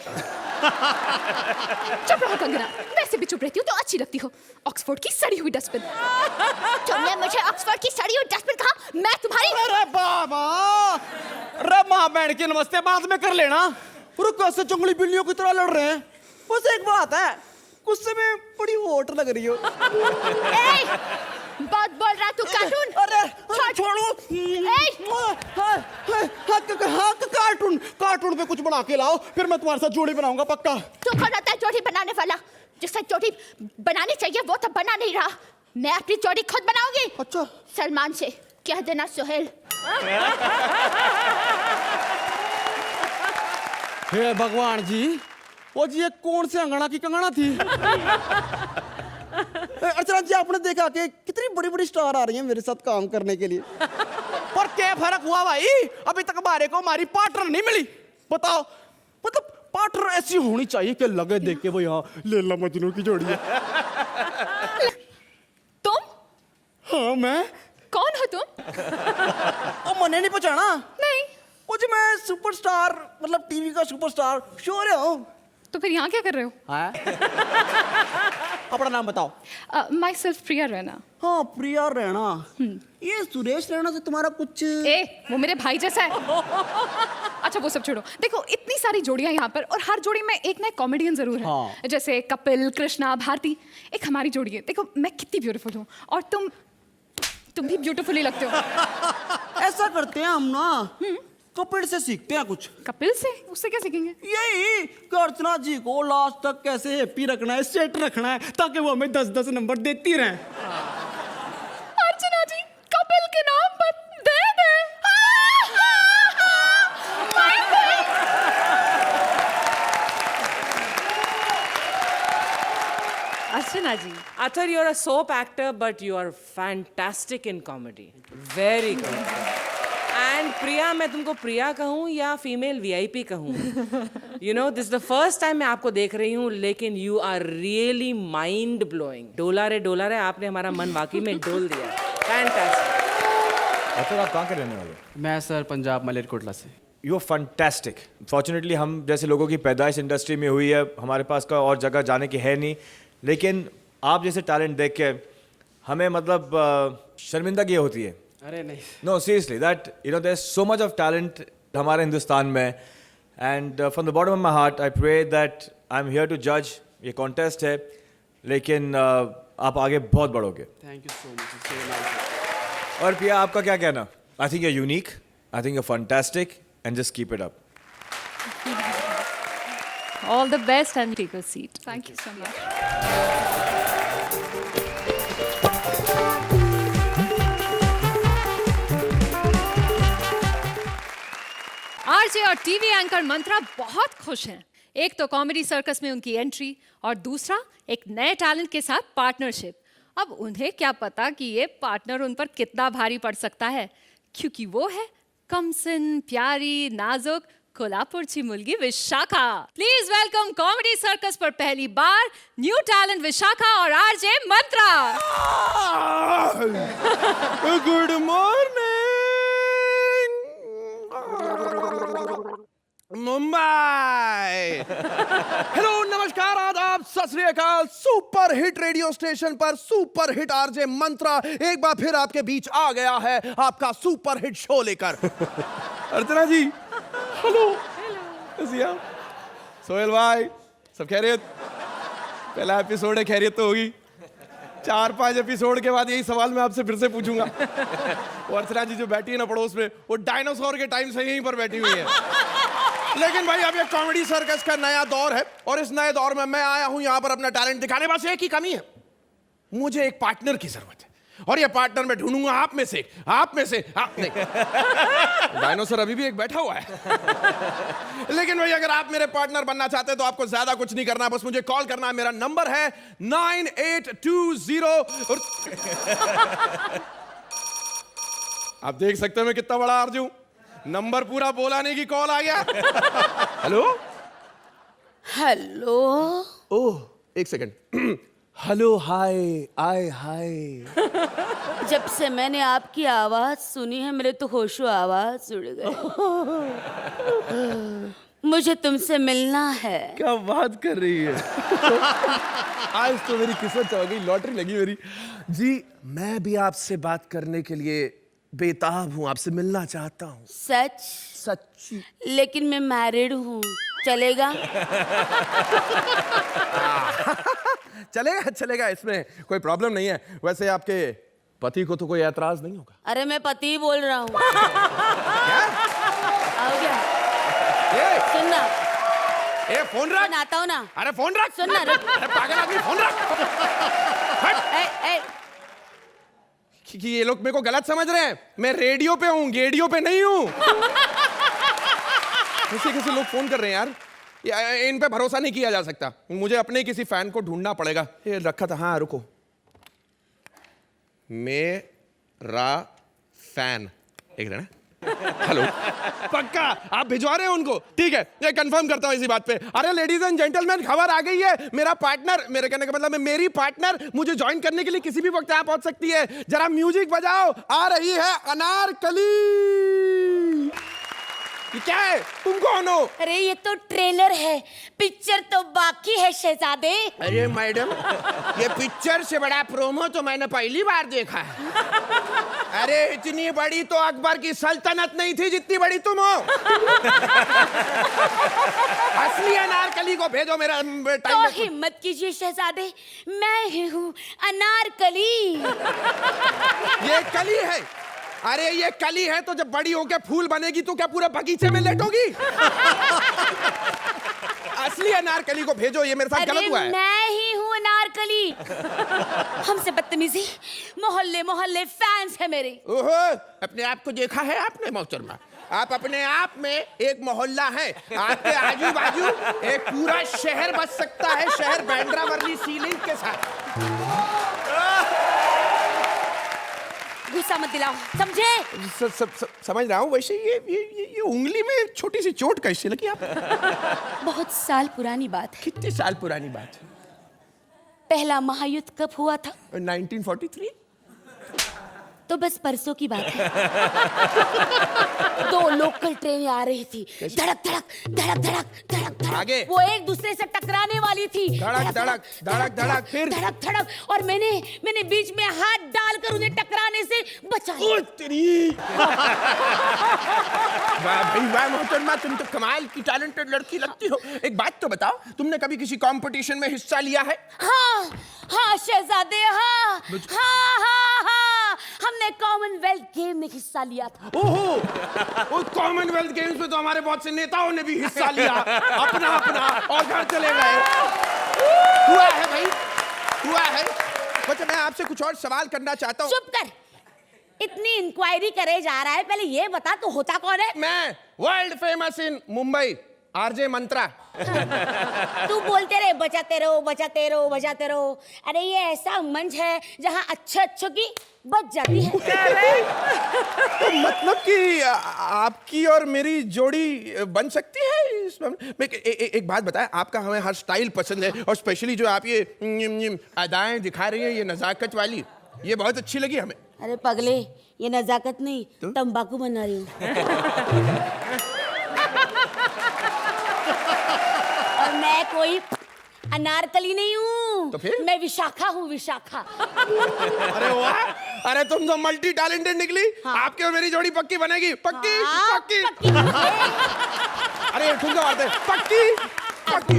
चुप रहो कंगना, वैसे भी चुप रहती हो तो अच्छी लगती हो। ऑक्सफोर्ड की सड़ी हुई डस्टबिन। तुमने मुझे ऑक्सफोर्ड की सड़ी हुई डस्टबिन कहा, मैं तुम्हारी। अरे बाबा, अरे माँ बहन की नमस्ते बाद में कर लेना। रुक, कैसे जंगली बिल्लियों की तरह लड़ रहे हैं। बस एक बात है, गुस्से में बड़ी हॉट लग रही हो। बहुत बोल रहा तू कार्टून। अरे छोड़ो। कार्टून कार्टून पे कुछ बना के लाओ, फिर मैं तुम्हारे साथ जोड़ी बनाऊंगा पक्का। तू कौन होता है जोड़ी बनाने वाला? जिससे जोड़ी बनानी चाहिए वो तो बना नहीं रहा। मैं अपनी जोड़ी खुद बनाऊंगी। अच्छा। सलमान से कह देना सोहेल। हे भगवान जी, वो जी ये कौन से अंगना की कंगना थी? अर्चना जी, आपने देखा कि कितनी बड़ी बड़ी स्टार आ रही हैं मेरे साथ काम करने के लिए। पर क्या फर्क हुआ भाई, अभी तक हमारे को हमारी पार्टनर नहीं मिली। बताओ, मतलब पार्टनर ऐसी होनी चाहिए कि लगे देख के वो यहाँ लैला मजनू की जोड़ी है। तुम? हाँ मैं। कौन हो तुम? ओ, मैंने नहीं पहचाना? नहीं। वो जी मैं सुपरस्टार, मतलब टीवी का सुपरस्टार शो रहा हूँ। तो फिर यहाँ क्या कर रहे हो? अपना नाम बताओ। माई सेल्फ प्रिया रैना। हाँ, प्रिया रैना। ये सुरेश रैना से तुम्हारा कुछ? वो मेरे भाई जैसा है। अच्छा वो सब छोड़ो, देखो इतनी सारी जोड़ियां यहाँ पर और हर जोड़ी में एक ना एक कॉमेडियन जरूर है। हाँ। जैसे कपिल, कृष्णा, भारती। एक हमारी जोड़ी है। देखो मैं कितनी ब्यूटीफुल हूँ और तुम भी ब्यूटीफुल ही लगते हो। ऐसा करते हैं हम ना, कपिल से सीखते हैं कुछ। कपिल से? उससे क्या सीखेंगे? यही कि अर्चना जी को लास्ट तक कैसे हैप्पी रखना है, सेट रखना है, ताकि वो हमें 10-10 नंबर देती रहें। अर्चना जी कपिल के नाम पर दे दे। अर्चना जी, Athar, you're a soap actor, but you are fantastic in comedy. Very good. And प्रिया, मैं तुमको प्रिया कहूँ या फीमेल VIP कहूँ? You know, this is the first time मैं आपको देख रही हूँ, लेकिन you are really mind blowing. डोला रे, आपने हमारा मन वाकई में डोल दिया। Fantastic. अच्छा, आप कहाँ के रहने वाले? मैं सर पंजाब मलेरकोटला से। You are fantastic. फॉर्चुनेटली हम जैसे लोगों की पैदाइश इंडस्ट्री में हुई है, हमारे पास का और जगह जाने की है नहीं, लेकिन आप जैसे टैलेंट देख के हमें मतलब शर्मिंदगी होती है। अरे नहीं। No seriously, that you know there is so much of talent हमारे हिंदुस्तान में, and from the bottom of my heart I pray that I am here to जज। ये कॉन्टेस्ट है, लेकिन आप आगे बहुत बढ़ोगे। Thank you so much. और प्रिया, आपका क्या कहना? I think you are unique, I think you are fantastic, and just keep it up. all the best and take a seat. Thank you so much. RJ और TV anchor मंत्रा बहुत खुश हैं। एक तो कॉमेडी सर्कस में उनकी entry और दूसरा एक नए टैलेंट के साथ पार्टनरशिप। अब उन्हें क्या पता कि ये पार्टनर उन पर कितना भारी पड़ सकता है, क्योंकि वो है कमसिन, प्यारी, नाजुक कोल्हापुरची मुलगी Vishakha. Please welcome comedy circus पर पहली बार न्यू टैलेंट विशाखा और RJ Mantra. Good morning Mumbai. Hello, नमस्कार, आदाब, सत श्री अकाल। सुपर हिट रेडियो स्टेशन पर सुपर हिट आरजे मंत्रा एक बार फिर आपके बीच आ गया है, आपका सुपर हिट शो लेकर। अर्चना जी, हेलो। कैसी आप? सोहेल भाई, सब खैरियत? पहला एपिसोड है, खैरियत तो होगी। 4-5 एपिसोड के बाद यही सवाल मैं आपसे फिर से पूछूंगा। वो अर्चना जी जो बैठी है ना पड़ोस में, वो डायनासोर के टाइम से यहीं पर बैठी हुई है। लेकिन भाई, अब ये कॉमेडी सर्कस का नया दौर है और इस नए दौर में मैं आया हूं यहां पर अपना टैलेंट दिखाने। बस एक ही कमी है, मुझे एक पार्टनर की जरूरत है और ये पार्टनर मैं ढूंढूंगा आप में से आप नहीं डायनासोर अभी भी एक बैठा हुआ है लेकिन भाई अगर आप मेरे पार्टनर बनना चाहते हैं तो आपको ज्यादा कुछ नहीं करना, बस मुझे कॉल करना है। मेरा नंबर है 9820 और आप देख सकते हैं मैं कितना बड़ा आरजू हूं। नंबर पूरा बोला नहीं कि कॉल आ गया। Hello hello. ओह एक सेकंड। हेलो हाय आय हाय। जब से मैंने आपकी आवाज सुनी है मेरे तो होशो आवाज उड़ गए। मुझे तुमसे मिलना है। क्या बात कर रही है। आज तो मेरी किस्मत हो गई, लॉटरी लगी मेरी। जी मैं भी आपसे बात करने के लिए बेताब हूँ, आपसे मिलना चाहता हूँ। सच? सच्ची। लेकिन मैं मैरिड हूँ, चलेगा? चलेगा चलेगा, इसमें कोई प्रॉब्लम नहीं है। वैसे आपके पति को तो कोई ऐतराज नहीं होगा? अरे मैं पति बोल रहा हूँ। आओ क्या? सुनना। ए फोन रख। आता हूँ ना। अरे फोन रख। सुनना। अरे पागल आदमी फोन रख। कि ये लोग मेरे को गलत समझ रहे हैं। मैं रेडियो पे हूँ, गेडियो पे नहीं हूँ। कैसे लोग फोन कर रहे हैं यार, इन पे भरोसा नहीं किया जा सकता। मुझे अपने किसी फैन को ढूंढना पड़ेगा। ये रखा था, हाँ रुको। मेरा फैन एक ना। हेलो पक्का आप भिजवा रहे हैं उनको? ठीक है ये कंफर्म करता हूं इसी बात पे। अरे लेडीज एंड जेंटलमैन खबर आ गई है। मेरा पार्टनर, मेरे कहने का मतलब है मेरी पार्टनर मुझे ज्वाइन करने के लिए किसी भी वक्त यहाँ पहुंच सकती है। जरा म्यूजिक बजाओ, आ रही है अनारकली। ये क्या है? तुम कौन हो? अरे ये तो ट्रेलर है, पिक्चर तो बाकी है शहजादे। अरे मैडम ये पिक्चर से बड़ा प्रोमो तो मैंने पहली बार देखा है। अरे इतनी बड़ी तो अकबर की सल्तनत नहीं थी जितनी बड़ी तुम हो। असली अनारकली को भेजो मेरा टाइम। तो हिम्मत कीजिए शहजादे, मैं ही हूँ अनारकली। ये कली है? अरे ये कली है तो जब बड़ी होकर फूल बनेगी तो क्या पूरे बगीचे में लेटोगी? असली अनारकली को भेजो, ये मेरे साथ गलत हुआ है। मैं ही हूँ अनारकली। हमसे बदतमीजी, मोहल्ले मोहल्ले फैंस है मेरे। ओहो अपने आप को देखा है आपने मोहतरमा? आप अपने आप में एक मोहल्ला है। आपके आजू बाजू एक पूरा शहर बस सकता है, शहर बैंड्रा वर्ली सीलिंग के साथ। गुस्सा मत दिलाओ, समझे? समझ रहा हूँ। वैसे ये उंगली में छोटी सी चोट कैसे लगी आप? बहुत साल पुरानी बात है। कितने साल पुरानी बात है? पहला महायुद्ध कब हुआ था? 1943। तो बस परसों की बात है। 2 लोकल ट्रेनें आ रही थी, धड़क धड़क धड़क धड़क धड़क धड़क। आगे? वो एक दूसरे से टकराने वाली थी। धड़क धड़क धड़क धड़क, फिर धड़क धड़क। और मैंने बीच में हाथ डालकर उन्हें टकराने से बचाया। वाह भाई वाह मोहतरमा, तुम तो कमाल की टैलेंटेड लड़की लगती हो। एक बात तो बताओ, तुमने कभी किसी कंपटीशन में हिस्सा लिया है? हाँ शहजादे, हाँ हाँ हाँ हाँ, हमने कॉमनवेल्थ गेम में हिस्सा लिया था। ओहो कॉमनवेल्थ गेम्स में तो हमारे बहुत से नेताओं ने भी हिस्सा लिया, अपना और घर चले गए। हुआ है भाई, हुआ है। बच्चा मैं आपसे कुछ और सवाल करना चाहता हूँ। चुप कर, इतनी इंक्वायरी करे जा रहा है, पहले ये बता तू होता कौन है? मैं world famous in Mumbai RJ Mantra. तू बोलते रहे बचाते रहो बचाते रहो बचाते रहो। अरे ये ऐसा मंच है जहाँ अच्छों की बच जाती है। तो मतलब कि आपकी और मेरी जोड़ी बन सकती है इसमें? एक बात बताएं, आपका हमें हर स्टाइल पसंद है और स्पेशली जो आप ये अदाएं दिखा रही हैं, ये नजाकत वाली, ये बहुत अच्छी लगी हमें। अरे पगले, ये नजाकत नहीं तो? तंबाकू बना रही हूँ। और मैं कोई अनारकली नहीं हूँ, तो फिर? मैं विशाखा हूँ, विशाखा। अरे वाह, अरे तुम तो मल्टी टैलेंटेड निकली। हाँ। आपकी और मेरी जोड़ी पक्की बनेगी। पक्की हाँ, पक्की। अरे ठुमका मारते, पक्की पक्की।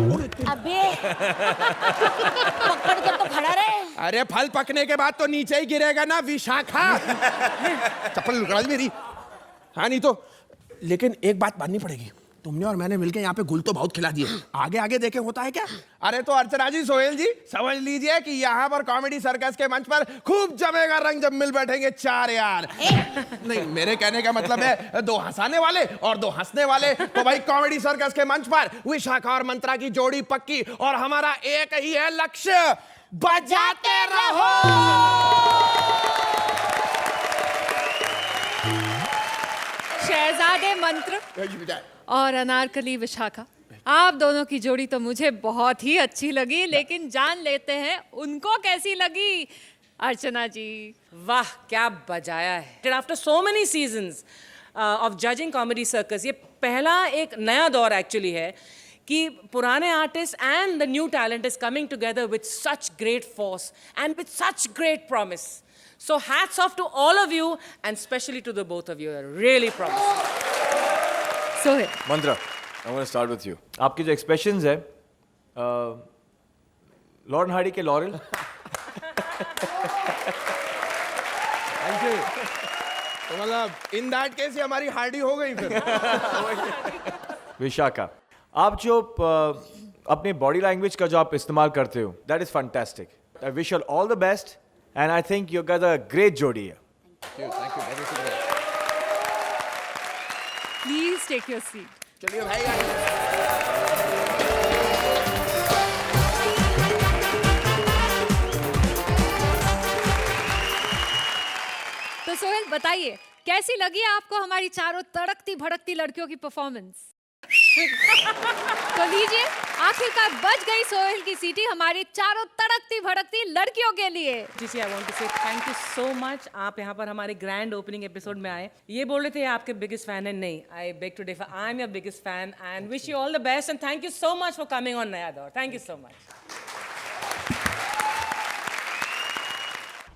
अबे पकड़ कर तो खड़ा रहे। अरे फल पकने के बाद तो नीचे ही गिरेगा ना विशाखा। चप्पल निकाल मेरी। हाँ नहीं तो, लेकिन एक बात माननी पड़ेगी, तुमने और मैंने मिलके यहाँ पे गुल तो बहुत खिला दिए, आगे आगे देखे होता है क्या? अरे तो अर्चना जी, सोहेल जी, समझ लीजिए कि यहाँ पर कॉमेडी सर्कस के मंच पर खूब जमेगा रंग जब मिल बैठेंगे चार यार। नहीं, मेरे कहने का मतलब है दो हंसाने वाले और दो हंसने वाले। तो भाई कॉमेडी सर्कस के मंच पर विशाखा और मंत्रा की जोड़ी पक्की, और हमारा एक ही है लक्ष्य, बजाते रहो। शहजादे मंत्र और अनारकली विशाखा, आप दोनों की जोड़ी तो मुझे बहुत ही अच्छी लगी, लेकिन जान लेते हैं उनको कैसी लगी। अर्चना जी, वाह क्या बजाया है। After so many seasons of judging comedy circus, ये पहला एक नया दौर एक्चुअली है कि पुराने artist and the new talent is coming together with such great force and with such great promise. So hats off to all of you and especially to the both of you. You're really promising. Sohel. Mantra, I'm going to start with you. आपके जो expressions है, Lord Hardy के laurel. Thank you. तो मतलब in that case हमारी Hardy हो गई फिर। विशाखा, आप जो अपने बॉडी लैंग्वेज का जो आप इस्तेमाल करते हो, that is fantastic. I wish you all the best. And I think you got a great jodi here. Thank you. Very good. Please take your seat. चलिए भाई। तो सोहेल बताइए, कैसी लगी आपको हमारी चारों तड़कती भड़कती लड़कियों की परफॉर्मेंस? तो लीजिए, आखिरकार बच गई सोहेल की सीटी हमारी चारों तड़कती भड़कती लड़कियों के लिए। जी, आई वांट टू से थैंक यू सो मच। आप यहाँ पर हमारे ग्रैंड ओपनिंग एपिसोड में आए। ये बोल रहे थे आपके बिगेस्ट फैन है, नहीं, I beg to differ, I am your biggest fan and wish you all the best and thank you so much for coming on Naya Daur. Thank you so much.